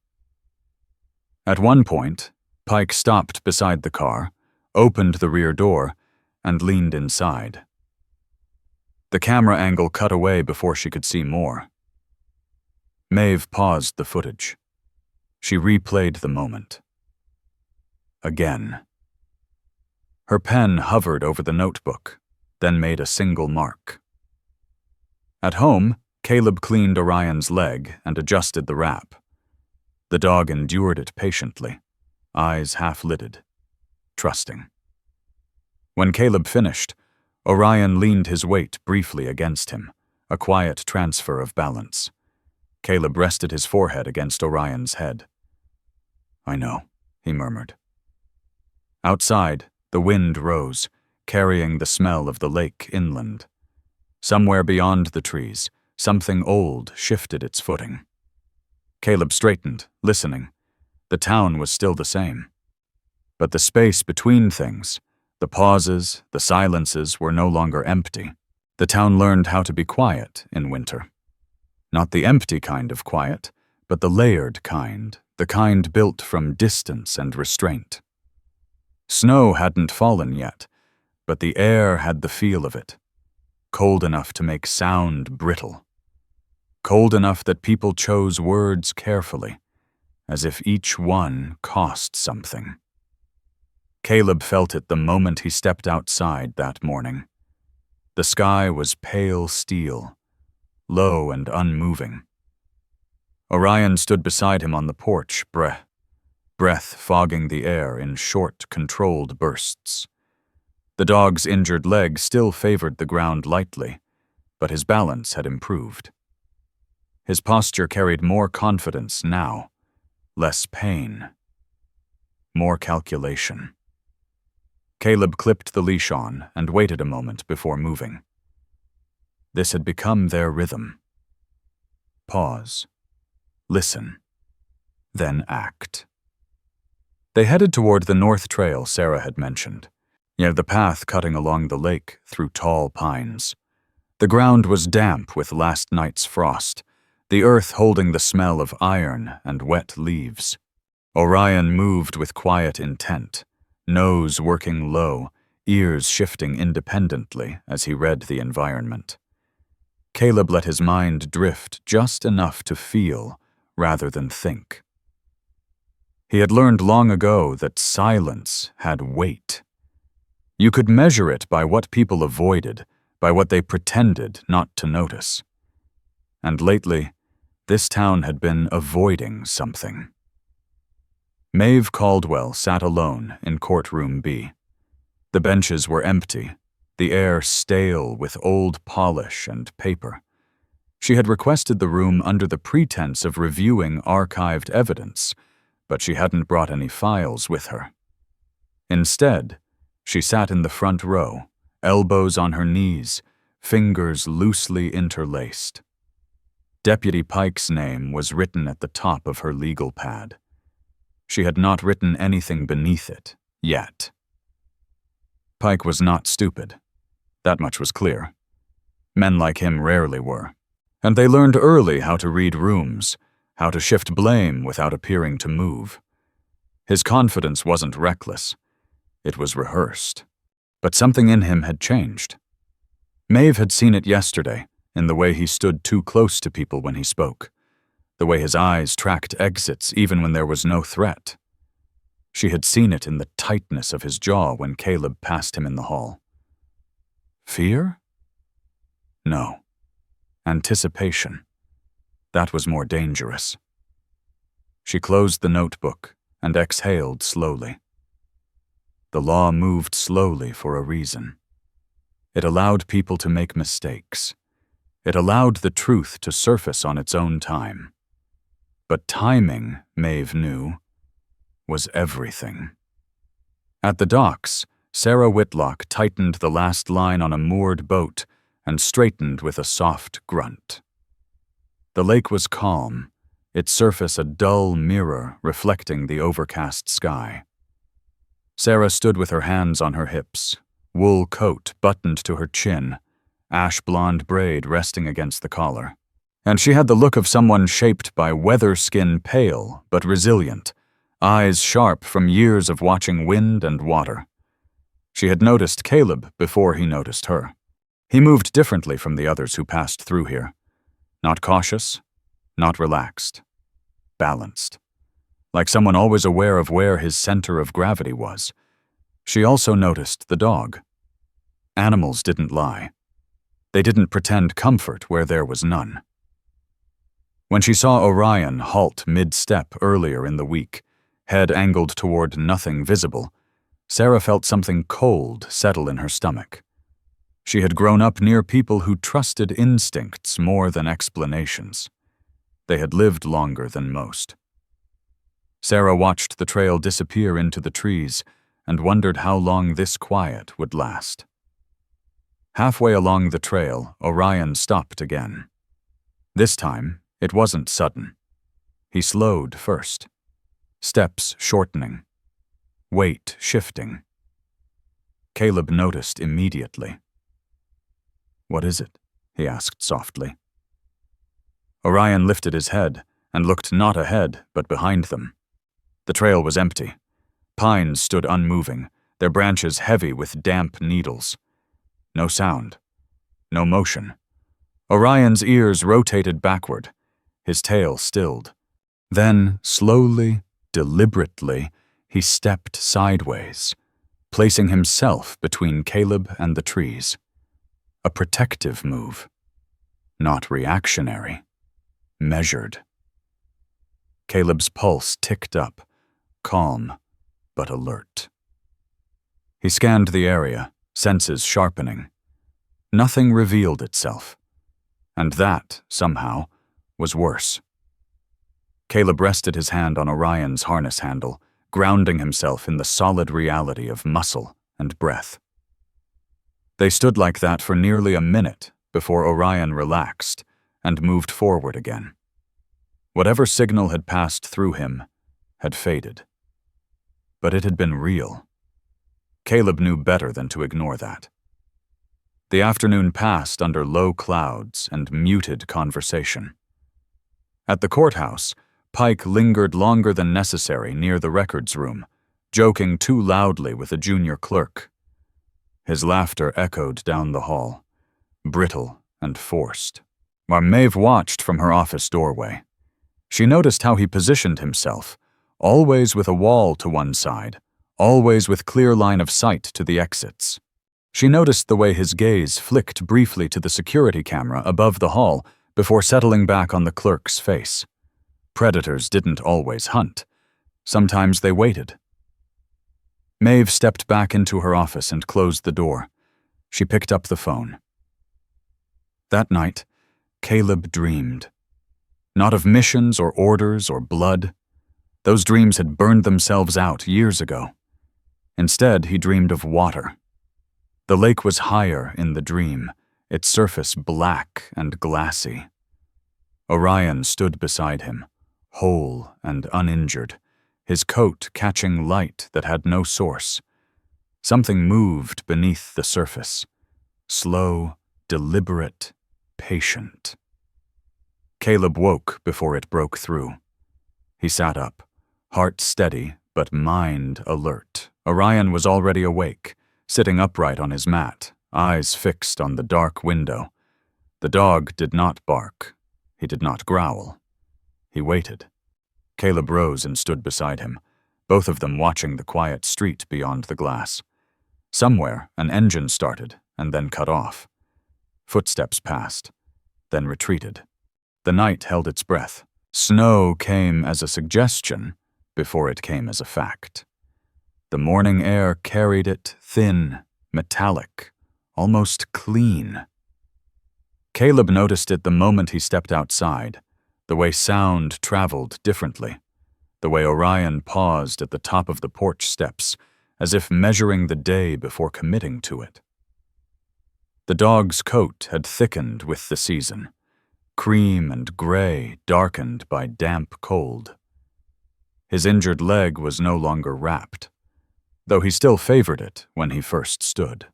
At one point, Pike stopped beside the car, opened the rear door, and leaned inside. The camera angle cut away before she could see more. Mave paused the footage. She replayed the moment. Again. Her pen hovered over the notebook, then made a single mark. At home, Caleb cleaned Orion's leg and adjusted the wrap. The dog endured it patiently, eyes half-lidded, trusting. When Caleb finished, Orion leaned his weight briefly against him, a quiet transfer of balance. Caleb rested his forehead against Orion's head. "I know," he murmured. Outside, the wind rose, carrying the smell of the lake inland. Somewhere beyond the trees, something old shifted its footing. Caleb straightened, listening. The town was still the same. But the space between things, the pauses, the silences were no longer empty. The town learned how to be quiet in winter. Not the empty kind of quiet, but the layered kind, the kind built from distance and restraint. Snow hadn't fallen yet, but the air had the feel of it. Cold enough to make sound brittle. Cold enough that people chose words carefully, as if each one cost something. Caleb felt it the moment he stepped outside that morning. The sky was pale steel, low and unmoving. Orion stood beside him on the porch, breath fogging the air in short, controlled bursts. The dog's injured leg still favored the ground lightly, but his balance had improved. His posture carried more confidence now, less pain, more calculation. Caleb clipped the leash on and waited a moment before moving. This had become their rhythm. Pause. Listen. Then act. They headed toward the north trail Sarah had mentioned, near the path cutting along the lake through tall pines. The ground was damp with last night's frost, the earth holding the smell of iron and wet leaves. Orion moved with quiet intent, nose working low, ears shifting independently as he read the environment. Caleb let his mind drift just enough to feel rather than think. He had learned long ago that silence had weight. You could measure it by what people avoided, by what they pretended not to notice. And lately, this town had been avoiding something. Mave Caldwell sat alone in courtroom B. The benches were empty, the air stale with old polish and paper. She had requested the room under the pretense of reviewing archived evidence, but she hadn't brought any files with her. Instead, she sat in the front row, elbows on her knees, fingers loosely interlaced. Deputy Pike's name was written at the top of her legal pad. She had not written anything beneath it, yet. Pike was not stupid. That much was clear. Men like him rarely were. And they learned early how to read rooms, how to shift blame without appearing to move. His confidence wasn't reckless. It was rehearsed. But something in him had changed. Mave had seen it yesterday, in the way he stood too close to people when he spoke, the way his eyes tracked exits even when there was no threat. She had seen it in the tightness of his jaw when Caleb passed him in the hall. Fear? No. Anticipation. That was more dangerous. She closed the notebook and exhaled slowly. The law moved slowly for a reason. It allowed people to make mistakes. It allowed the truth to surface on its own time. But timing, Mave knew, was everything. At the docks, Sarah Whitlock tightened the last line on a moored boat and straightened with a soft grunt. The lake was calm, its surface a dull mirror reflecting the overcast sky. Sarah stood with her hands on her hips, wool coat buttoned to her chin, ash blonde braid resting against the collar. And she had the look of someone shaped by weather skin pale but resilient, eyes sharp from years of watching wind and water. She had noticed Caleb before he noticed her. He moved differently from the others who passed through here. Not cautious, not relaxed. Balanced. Like someone always aware of where his center of gravity was. She also noticed the dog. Animals didn't lie. They didn't pretend comfort where there was none. When she saw Orion halt mid-step earlier in the week, head angled toward nothing visible, Sarah felt something cold settle in her stomach. She had grown up near people who trusted instincts more than explanations. They had lived longer than most. Sarah watched the trail disappear into the trees and wondered how long this quiet would last. Halfway along the trail, Orion stopped again. This time, it wasn't sudden. He slowed first, steps shortening, weight shifting. Caleb noticed immediately. "What is it?" he asked softly. Orion lifted his head and looked not ahead but behind them. The trail was empty. Pines stood unmoving, their branches heavy with damp needles. No sound. No motion. Orion's ears rotated backward, his tail stilled. Then, slowly, deliberately, he stepped sideways, placing himself between Caleb and the trees. A protective move. Not reactionary. Measured. Caleb's pulse ticked up, calm but alert. He scanned the area, senses sharpening. Nothing revealed itself. And that, somehow, was worse. Caleb rested his hand on Orion's harness handle, grounding himself in the solid reality of muscle and breath. They stood like that for nearly a minute before Orion relaxed and moved forward again. Whatever signal had passed through him had faded. But it had been real. Caleb knew better than to ignore that. The afternoon passed under low clouds and muted conversation. At the courthouse, Pike lingered longer than necessary near the records room, joking too loudly with a junior clerk. His laughter echoed down the hall, brittle and forced, while Mave watched from her office doorway. She noticed how he positioned himself, always with a wall to one side, always with clear line of sight to the exits. She noticed the way his gaze flicked briefly to the security camera above the hall before settling back on the clerk's face. Predators didn't always hunt. Sometimes they waited. Mave stepped back into her office and closed the door. She picked up the phone. That night, Caleb dreamed. Not of missions or orders or blood. Those dreams had burned themselves out years ago. Instead, he dreamed of water. The lake was higher in the dream, its surface black and glassy. Orion stood beside him, whole and uninjured, his coat catching light that had no source. Something moved beneath the surface, slow, deliberate, patient. Caleb woke before it broke through. He sat up, heart steady but mind alert. Orion was already awake, sitting upright on his mat, eyes fixed on the dark window. The dog did not bark. He did not growl. He waited. Caleb rose and stood beside him, both of them watching the quiet street beyond the glass. Somewhere, an engine started and then cut off. Footsteps passed, then retreated. The night held its breath. Snow came as a suggestion before it came as a fact. The morning air carried it thin, metallic, almost clean. Caleb noticed it the moment he stepped outside, the way sound traveled differently, the way Orion paused at the top of the porch steps, as if measuring the day before committing to it. The dog's coat had thickened with the season, cream and gray darkened by damp cold. His injured leg was no longer wrapped, though he still favored it when he first stood.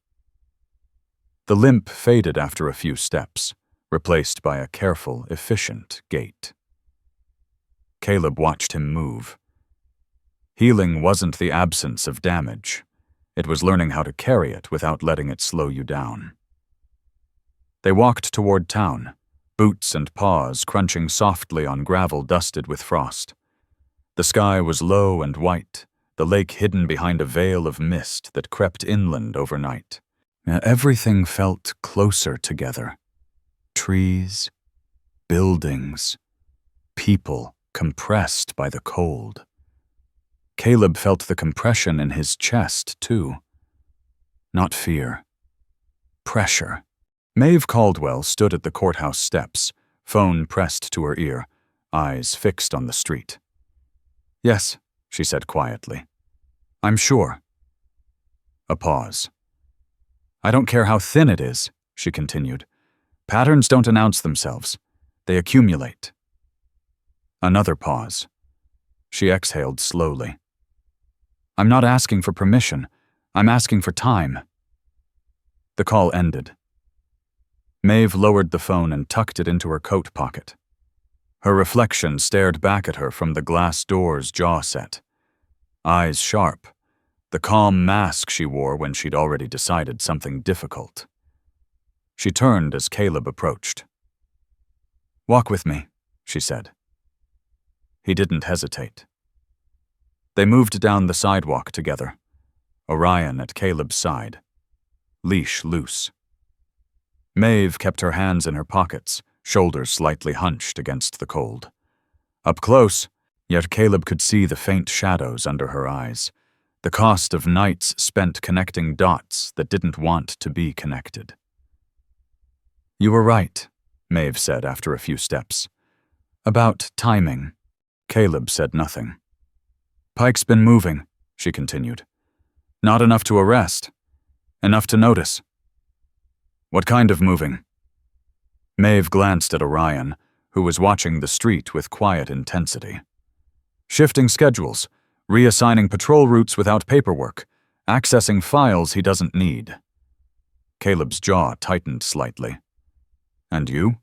The limp faded after a few steps, replaced by a careful, efficient gait. Caleb watched him move. Healing wasn't the absence of damage. It was learning how to carry it without letting it slow you down. They walked toward town, boots and paws crunching softly on gravel dusted with frost. The sky was low and white, the lake hidden behind a veil of mist that crept inland overnight. Everything felt closer together. Trees, buildings, people compressed by the cold. Caleb felt the compression in his chest, too. Not fear. Pressure. Mave Caldwell stood at the courthouse steps, phone pressed to her ear, eyes fixed on the street. "Yes," she said quietly. "I'm sure." A pause. "I don't care how thin it is," she continued. "Patterns don't announce themselves. They accumulate." Another pause. She exhaled slowly. "I'm not asking for permission. I'm asking for time." The call ended. Mave lowered the phone and tucked it into her coat pocket. Her reflection stared back at her from the glass door's jaw set. Eyes sharp, the calm mask she wore when she'd already decided something difficult. She turned as Caleb approached. "Walk with me," she said. He didn't hesitate. They moved down the sidewalk together, Orion at Caleb's side, leash loose. Mave kept her hands in her pockets, shoulders slightly hunched against the cold. Up close, yet Caleb could see the faint shadows under her eyes, the cost of nights spent connecting dots that didn't want to be connected. "You were right," Mave said after a few steps. "About timing." Caleb said nothing. Pike's been moving, she continued. Not enough to arrest. Enough to notice. What kind of moving? Mave glanced at Orion, who was watching the street with quiet intensity. Shifting schedules, reassigning patrol routes without paperwork, accessing files he doesn't need. Caleb's jaw tightened slightly. And you?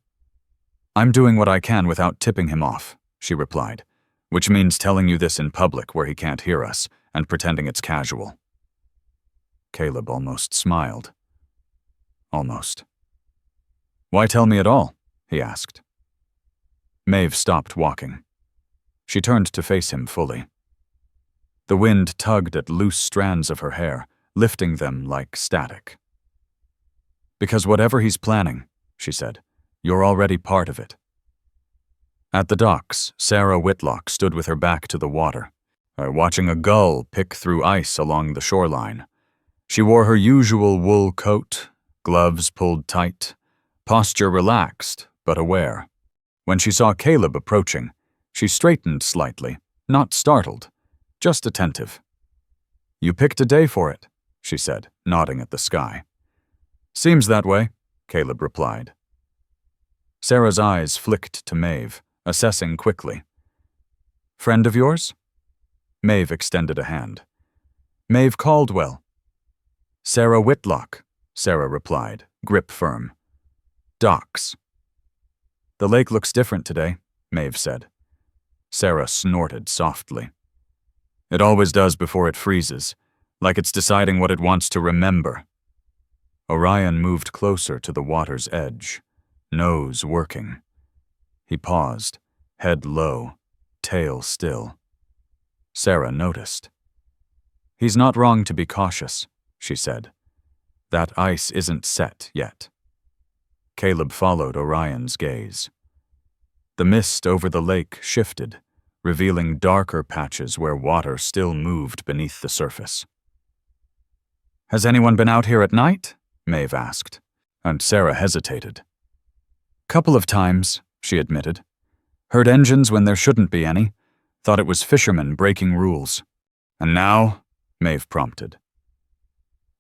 I'm doing what I can without tipping him off, she replied, which means telling you this in public where he can't hear us and pretending it's casual. Caleb almost smiled. Almost. Why tell me at all? He asked. Mave stopped walking. She turned to face him fully. The wind tugged at loose strands of her hair, lifting them like static. Because whatever he's planning, she said, you're already part of it. At the docks, Sarah Whitlock stood with her back to the water, watching a gull pick through ice along the shoreline. She wore her usual wool coat, gloves pulled tight, posture relaxed but aware. When she saw Caleb approaching, she straightened slightly, not startled, just attentive. You picked a day for it, she said, nodding at the sky. Seems that way, Caleb replied. Sarah's eyes flicked to Mave, assessing quickly. Friend of yours? Mave extended a hand. Mave Caldwell. Sarah Whitlock, Sarah replied, grip firm. Docks. The lake looks different today, Mave said. Sarah snorted softly. It always does before it freezes, like it's deciding what it wants to remember. Orion moved closer to the water's edge, nose working. He paused, head low, tail still. Sarah noticed. He's not wrong to be cautious, she said. That ice isn't set yet. Caleb followed Orion's gaze. The mist over the lake shifted, revealing darker patches where water still moved beneath the surface. Has anyone been out here at night? Mave asked, and Sarah hesitated. Couple of times, she admitted. Heard engines when there shouldn't be any. Thought it was fishermen breaking rules. And now? Mave prompted.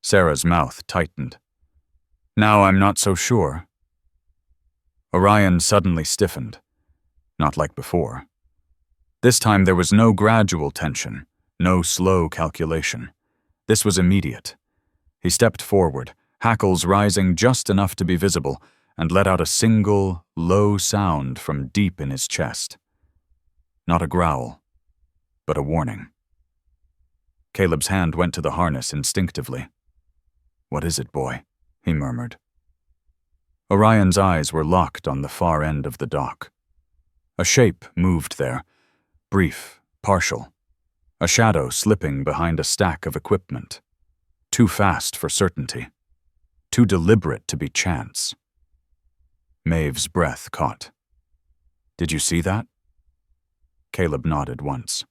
Sarah's mouth tightened. Now I'm not so sure. Orion suddenly stiffened. Not like before. This time there was no gradual tension, no slow calculation. This was immediate. He stepped forward, hackles rising just enough to be visible, and let out a single, low sound from deep in his chest. Not a growl, but a warning. Caleb's hand went to the harness instinctively. What is it, boy? He murmured. Orion's eyes were locked on the far end of the dock. A shape moved there, brief, partial, a shadow slipping behind a stack of equipment. Too fast for certainty, too deliberate to be chance. Mave's breath caught. Did you see that? Caleb nodded once.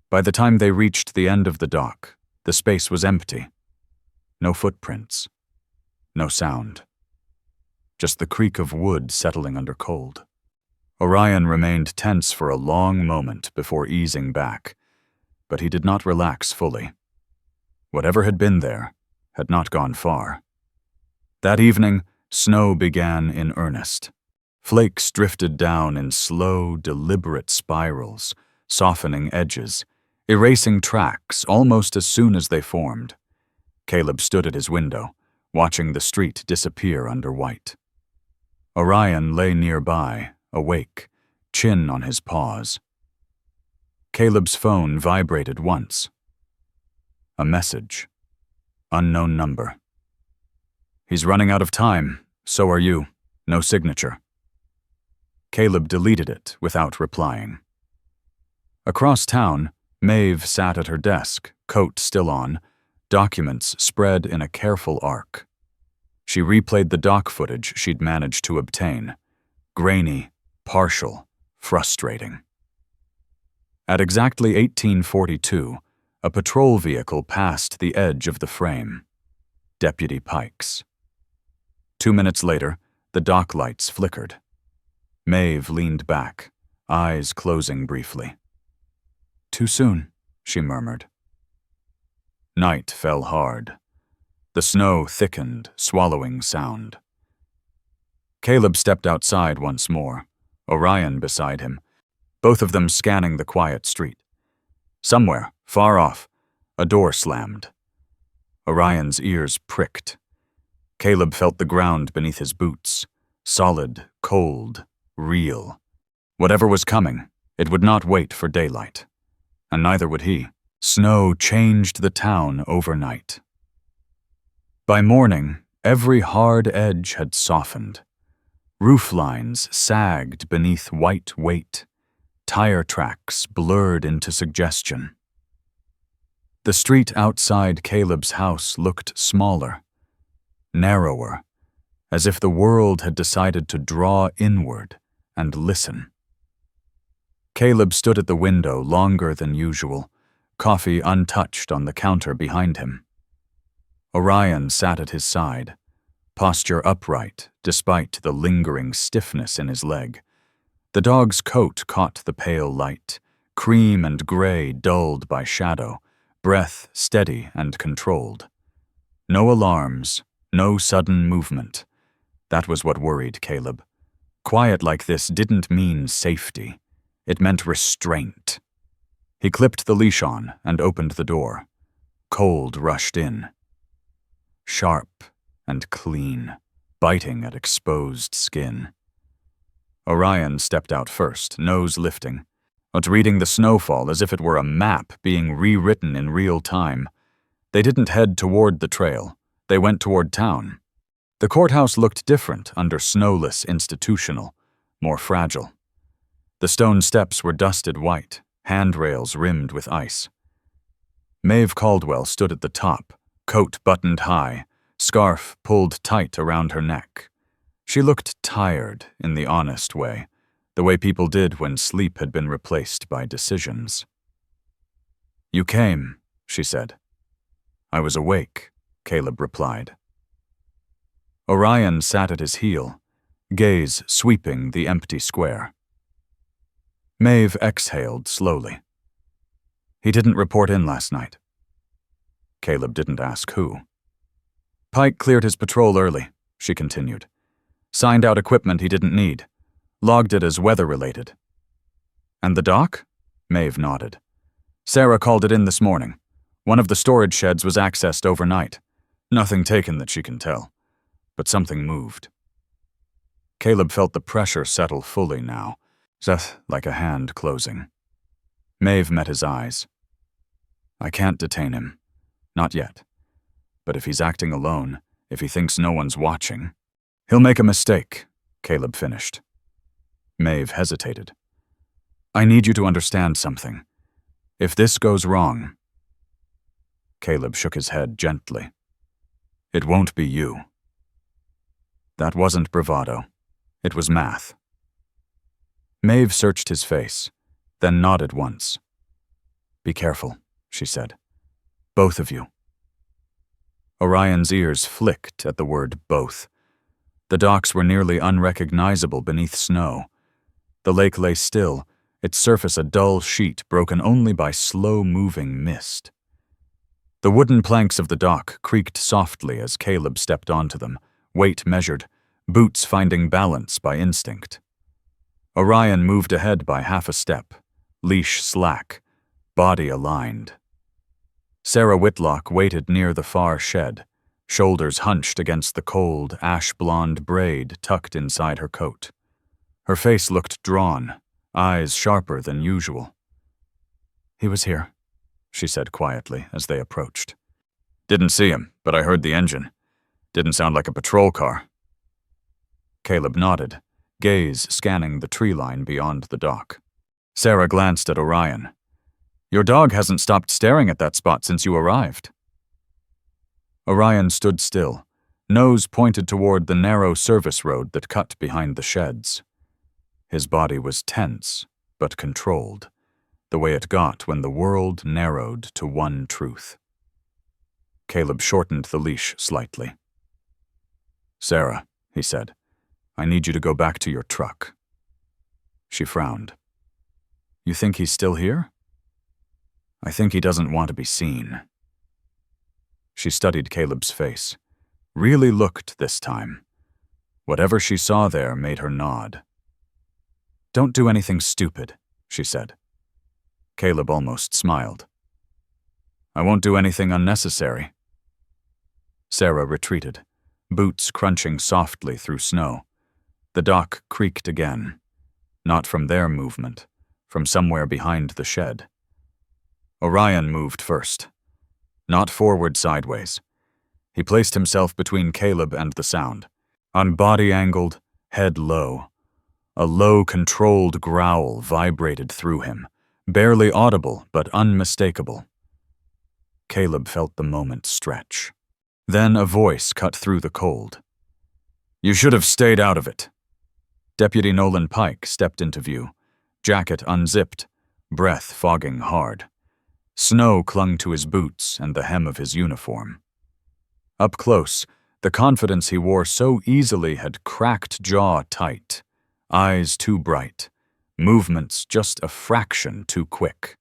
By the time they reached the end of the dock, the space was empty. No footprints, no sound. Just the creak of wood settling under cold. Orion remained tense for a long moment before easing back, but he did not relax fully. Whatever had been there had not gone far. That evening, snow began in earnest. Flakes drifted down in slow, deliberate spirals, softening edges, erasing tracks almost as soon as they formed. Caleb stood at his window, watching the street disappear under white. Orion lay nearby, awake, chin on his paws. Caleb's phone vibrated once. A message. Unknown number. He's running out of time, so are you. No signature. Caleb deleted it without replying. Across town, Mave sat at her desk, coat still on, documents spread in a careful arc. She replayed the dock footage she'd managed to obtain. Grainy, partial, frustrating. At exactly 1842, a patrol vehicle passed the edge of the frame. Deputy Pike's. 2 minutes later, the dock lights flickered. Mave leaned back, eyes closing briefly. "Too soon," she murmured. Night fell hard. The snow thickened, swallowing sound. Caleb stepped outside once more, Orion beside him, both of them scanning the quiet street. Somewhere, far off, a door slammed. Orion's ears pricked. Caleb felt the ground beneath his boots, solid, cold, real. Whatever was coming, it would not wait for daylight. And neither would he. Snow changed the town overnight. By morning, every hard edge had softened. Roof lines sagged beneath white weight. Tire tracks blurred into suggestion. The street outside Caleb's house looked smaller, narrower, as if the world had decided to draw inward and listen. Caleb stood at the window longer than usual, coffee untouched on the counter behind him. Orion sat at his side, posture upright despite the lingering stiffness in his leg. The dog's coat caught the pale light, cream and gray dulled by shadow, breath steady and controlled. No alarms, no sudden movement. That was what worried Caleb. Quiet like this didn't mean safety. It meant restraint. He clipped the leash on and opened the door. Cold rushed in. Sharp and clean, biting at exposed skin. Orion stepped out first, nose lifting, but reading the snowfall as if it were a map being rewritten in real time. They didn't head toward the trail. They went toward town. The courthouse looked different under snowless institutional, more fragile. The stone steps were dusted white, handrails rimmed with ice. Mave Caldwell stood at the top, coat buttoned high, scarf pulled tight around her neck. She looked tired in the honest way, the way people did when sleep had been replaced by decisions. "You came," she said. "I was awake," Caleb replied. Orion sat at his heel, gaze sweeping the empty square. Mave exhaled slowly. "He didn't report in last night." Caleb didn't ask who. "Pike cleared his patrol early," she continued. "Signed out equipment he didn't need. Logged it as weather-related." "And the dock?" Mave nodded. "Sarah called it in this morning. One of the storage sheds was accessed overnight. Nothing taken that she can tell. But something moved." Caleb felt the pressure settle fully now, just like a hand closing. Mave met his eyes. "I can't detain him. Not yet. But if he's acting alone, if he thinks no one's watching, he'll make a mistake," Caleb finished. Mave hesitated. "I need you to understand something. If this goes wrong..." Caleb shook his head gently. "It won't be you." That wasn't bravado. It was math. Mave searched his face, then nodded once. "Be careful," she said. "Both of you." Orion's ears flicked at the word both. The docks were nearly unrecognizable beneath snow. The lake lay still, its surface a dull sheet broken only by slow-moving mist. The wooden planks of the dock creaked softly as Caleb stepped onto them, weight measured, boots finding balance by instinct. Orion moved ahead by half a step, leash slack, body aligned. Sarah Whitlock waited near the far shed, shoulders hunched against the cold, ash-blonde braid tucked inside her coat. Her face looked drawn, eyes sharper than usual. "He was here," she said quietly as they approached. "Didn't see him, but I heard the engine. Didn't sound like a patrol car." Caleb nodded, gaze scanning the tree line beyond the dock. Sarah glanced at Orion. "Your dog hasn't stopped staring at that spot since you arrived." Orion stood still, nose pointed toward the narrow service road that cut behind the sheds. His body was tense, but controlled, the way it got when the world narrowed to one truth. Caleb shortened the leash slightly. "Sarah," he said, "I need you to go back to your truck." She frowned. You think he's still here? I think he doesn't want to be seen. She studied Caleb's face. Really looked this time. Whatever she saw there made her nod. Don't do anything stupid, she said. Caleb almost smiled. I won't do anything unnecessary. Sarah retreated, boots crunching softly through snow. The dock creaked again. Not from their movement, from somewhere behind the shed. Orion moved first. Not forward sideways. He placed himself between Caleb and the sound. On body angled, head low. A low, controlled growl vibrated through him, barely audible but unmistakable. Caleb felt the moment stretch. Then a voice cut through the cold. You should have stayed out of it. Deputy Nolan Pike stepped into view, jacket unzipped, breath fogging hard. Snow clung to his boots and the hem of his uniform. Up close, the confidence he wore so easily had cracked jaw tight, eyes too bright, movements just a fraction too quick.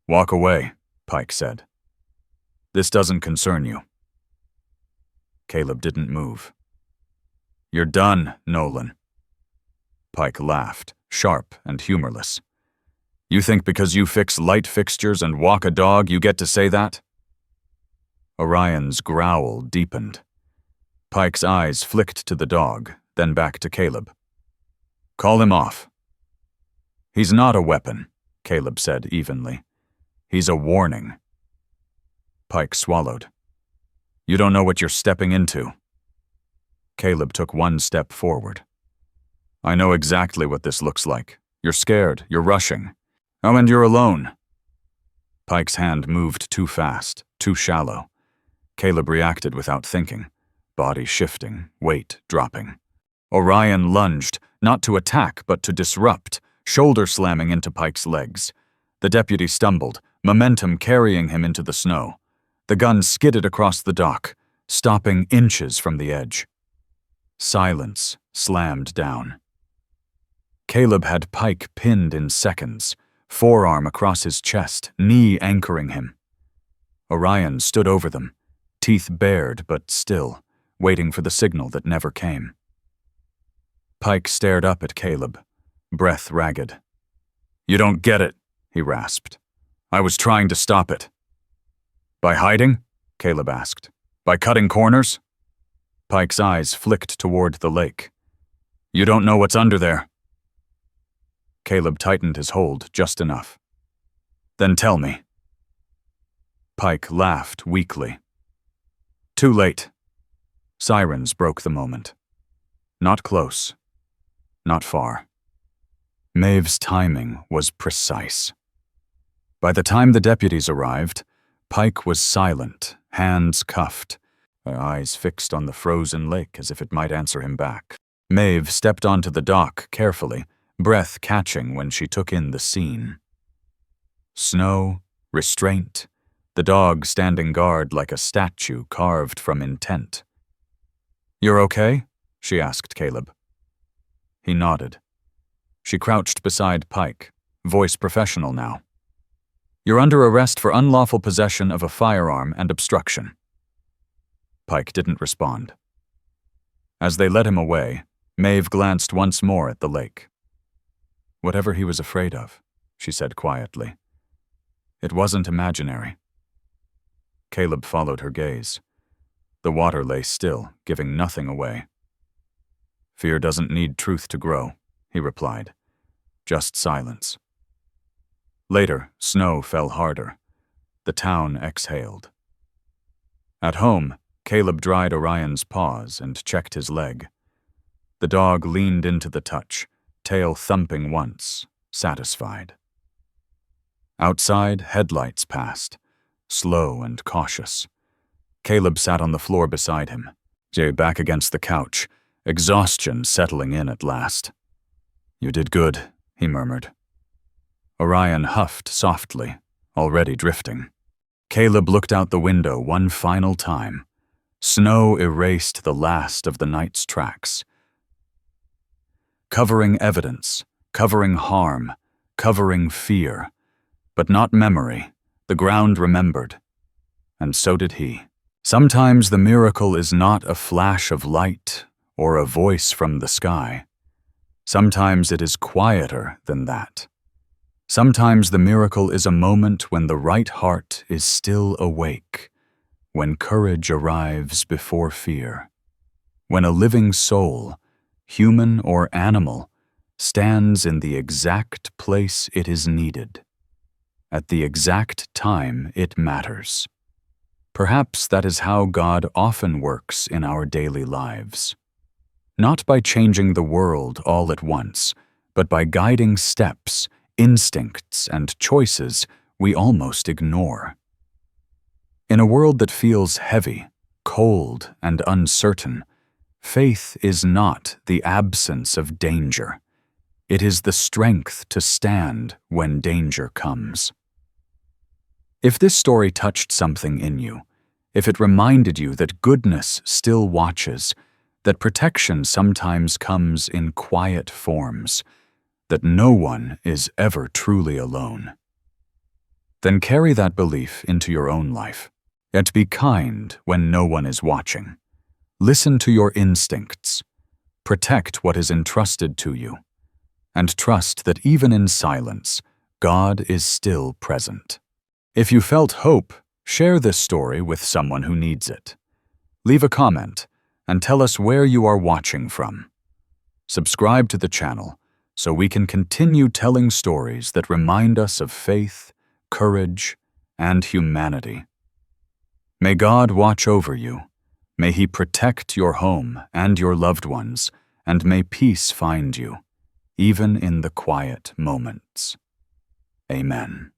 Walk away, Pike said. This doesn't concern you. Caleb didn't move. You're done, Nolan. Pike laughed, sharp and humorless. You think because you fix light fixtures and walk a dog you get to say that? Orion's growl deepened. Pike's eyes flicked to the dog, then back to Caleb. Call him off. He's not a weapon, Caleb said evenly. He's a warning. Pike swallowed. You don't know what you're stepping into. Caleb took one step forward. I know exactly what this looks like. You're scared, you're rushing. Oh, and you're alone. Pike's hand moved too fast, too shallow. Caleb reacted without thinking, body shifting, weight dropping. Orion lunged, not to attack but to disrupt, shoulder slamming into Pike's legs. The deputy stumbled, momentum carrying him into the snow. The gun skidded across the dock, stopping inches from the edge. Silence slammed down. Caleb had Pike pinned in seconds, forearm across his chest, knee anchoring him. Orion stood over them, teeth bared but still, waiting for the signal that never came. Pike stared up at Caleb, breath ragged. You don't get it, he rasped. I was trying to stop it. By hiding? Caleb asked. By cutting corners? Pike's eyes flicked toward the lake. You don't know what's under there. Caleb tightened his hold just enough. Then tell me. Pike laughed weakly. Too late. Sirens broke the moment. Not close. Not far. Mave's timing was precise. By the time the deputies arrived, Pike was silent, hands cuffed, eyes fixed on the frozen lake as if it might answer him back. Mave stepped onto the dock carefully, breath catching when she took in the scene. Snow, restraint, the dog standing guard like a statue carved from intent. You're okay? She asked Caleb. He nodded. She crouched beside Pike, voice professional now. You're under arrest for unlawful possession of a firearm and obstruction. Pike didn't respond. As they led him away, Mave glanced once more at the lake. Whatever he was afraid of, she said quietly. It wasn't imaginary. Caleb followed her gaze. The water lay still, giving nothing away. Fear doesn't need truth to grow, he replied. Just silence. Later, snow fell harder. The town exhaled. At home, Caleb dried Orion's paws and checked his leg. The dog leaned into the touch, tail thumping once, satisfied. Outside, headlights passed, slow and cautious. Caleb sat on the floor beside him, Jay back against the couch, exhaustion settling in at last. You did good, he murmured. Orion huffed softly, already drifting. Caleb looked out the window one final time. Snow erased the last of the night's tracks. Covering evidence, covering harm, covering fear, but not memory. The ground remembered, and so did he. Sometimes the miracle is not a flash of light or a voice from the sky. Sometimes it is quieter than that. Sometimes the miracle is a moment when the right heart is still awake, when courage arrives before fear, when a living soul, human or animal, stands in the exact place it is needed, at the exact time it matters. Perhaps that is how God often works in our daily lives. Not by changing the world all at once, but by guiding steps, instincts, and choices we almost ignore. In a world that feels heavy, cold, and uncertain, faith is not the absence of danger. It is the strength to stand when danger comes. If this story touched something in you, if it reminded you that goodness still watches, that protection sometimes comes in quiet forms, that no one is ever truly alone, then carry that belief into your own life. Yet be kind when no one is watching. Listen to your instincts. Protect what is entrusted to you. And trust that even in silence, God is still present. If you felt hope, share this story with someone who needs it. Leave a comment and tell us where you are watching from. Subscribe to the channel so we can continue telling stories that remind us of faith, courage, and humanity. May God watch over you. May He protect your home and your loved ones, and may peace find you, even in the quiet moments. Amen.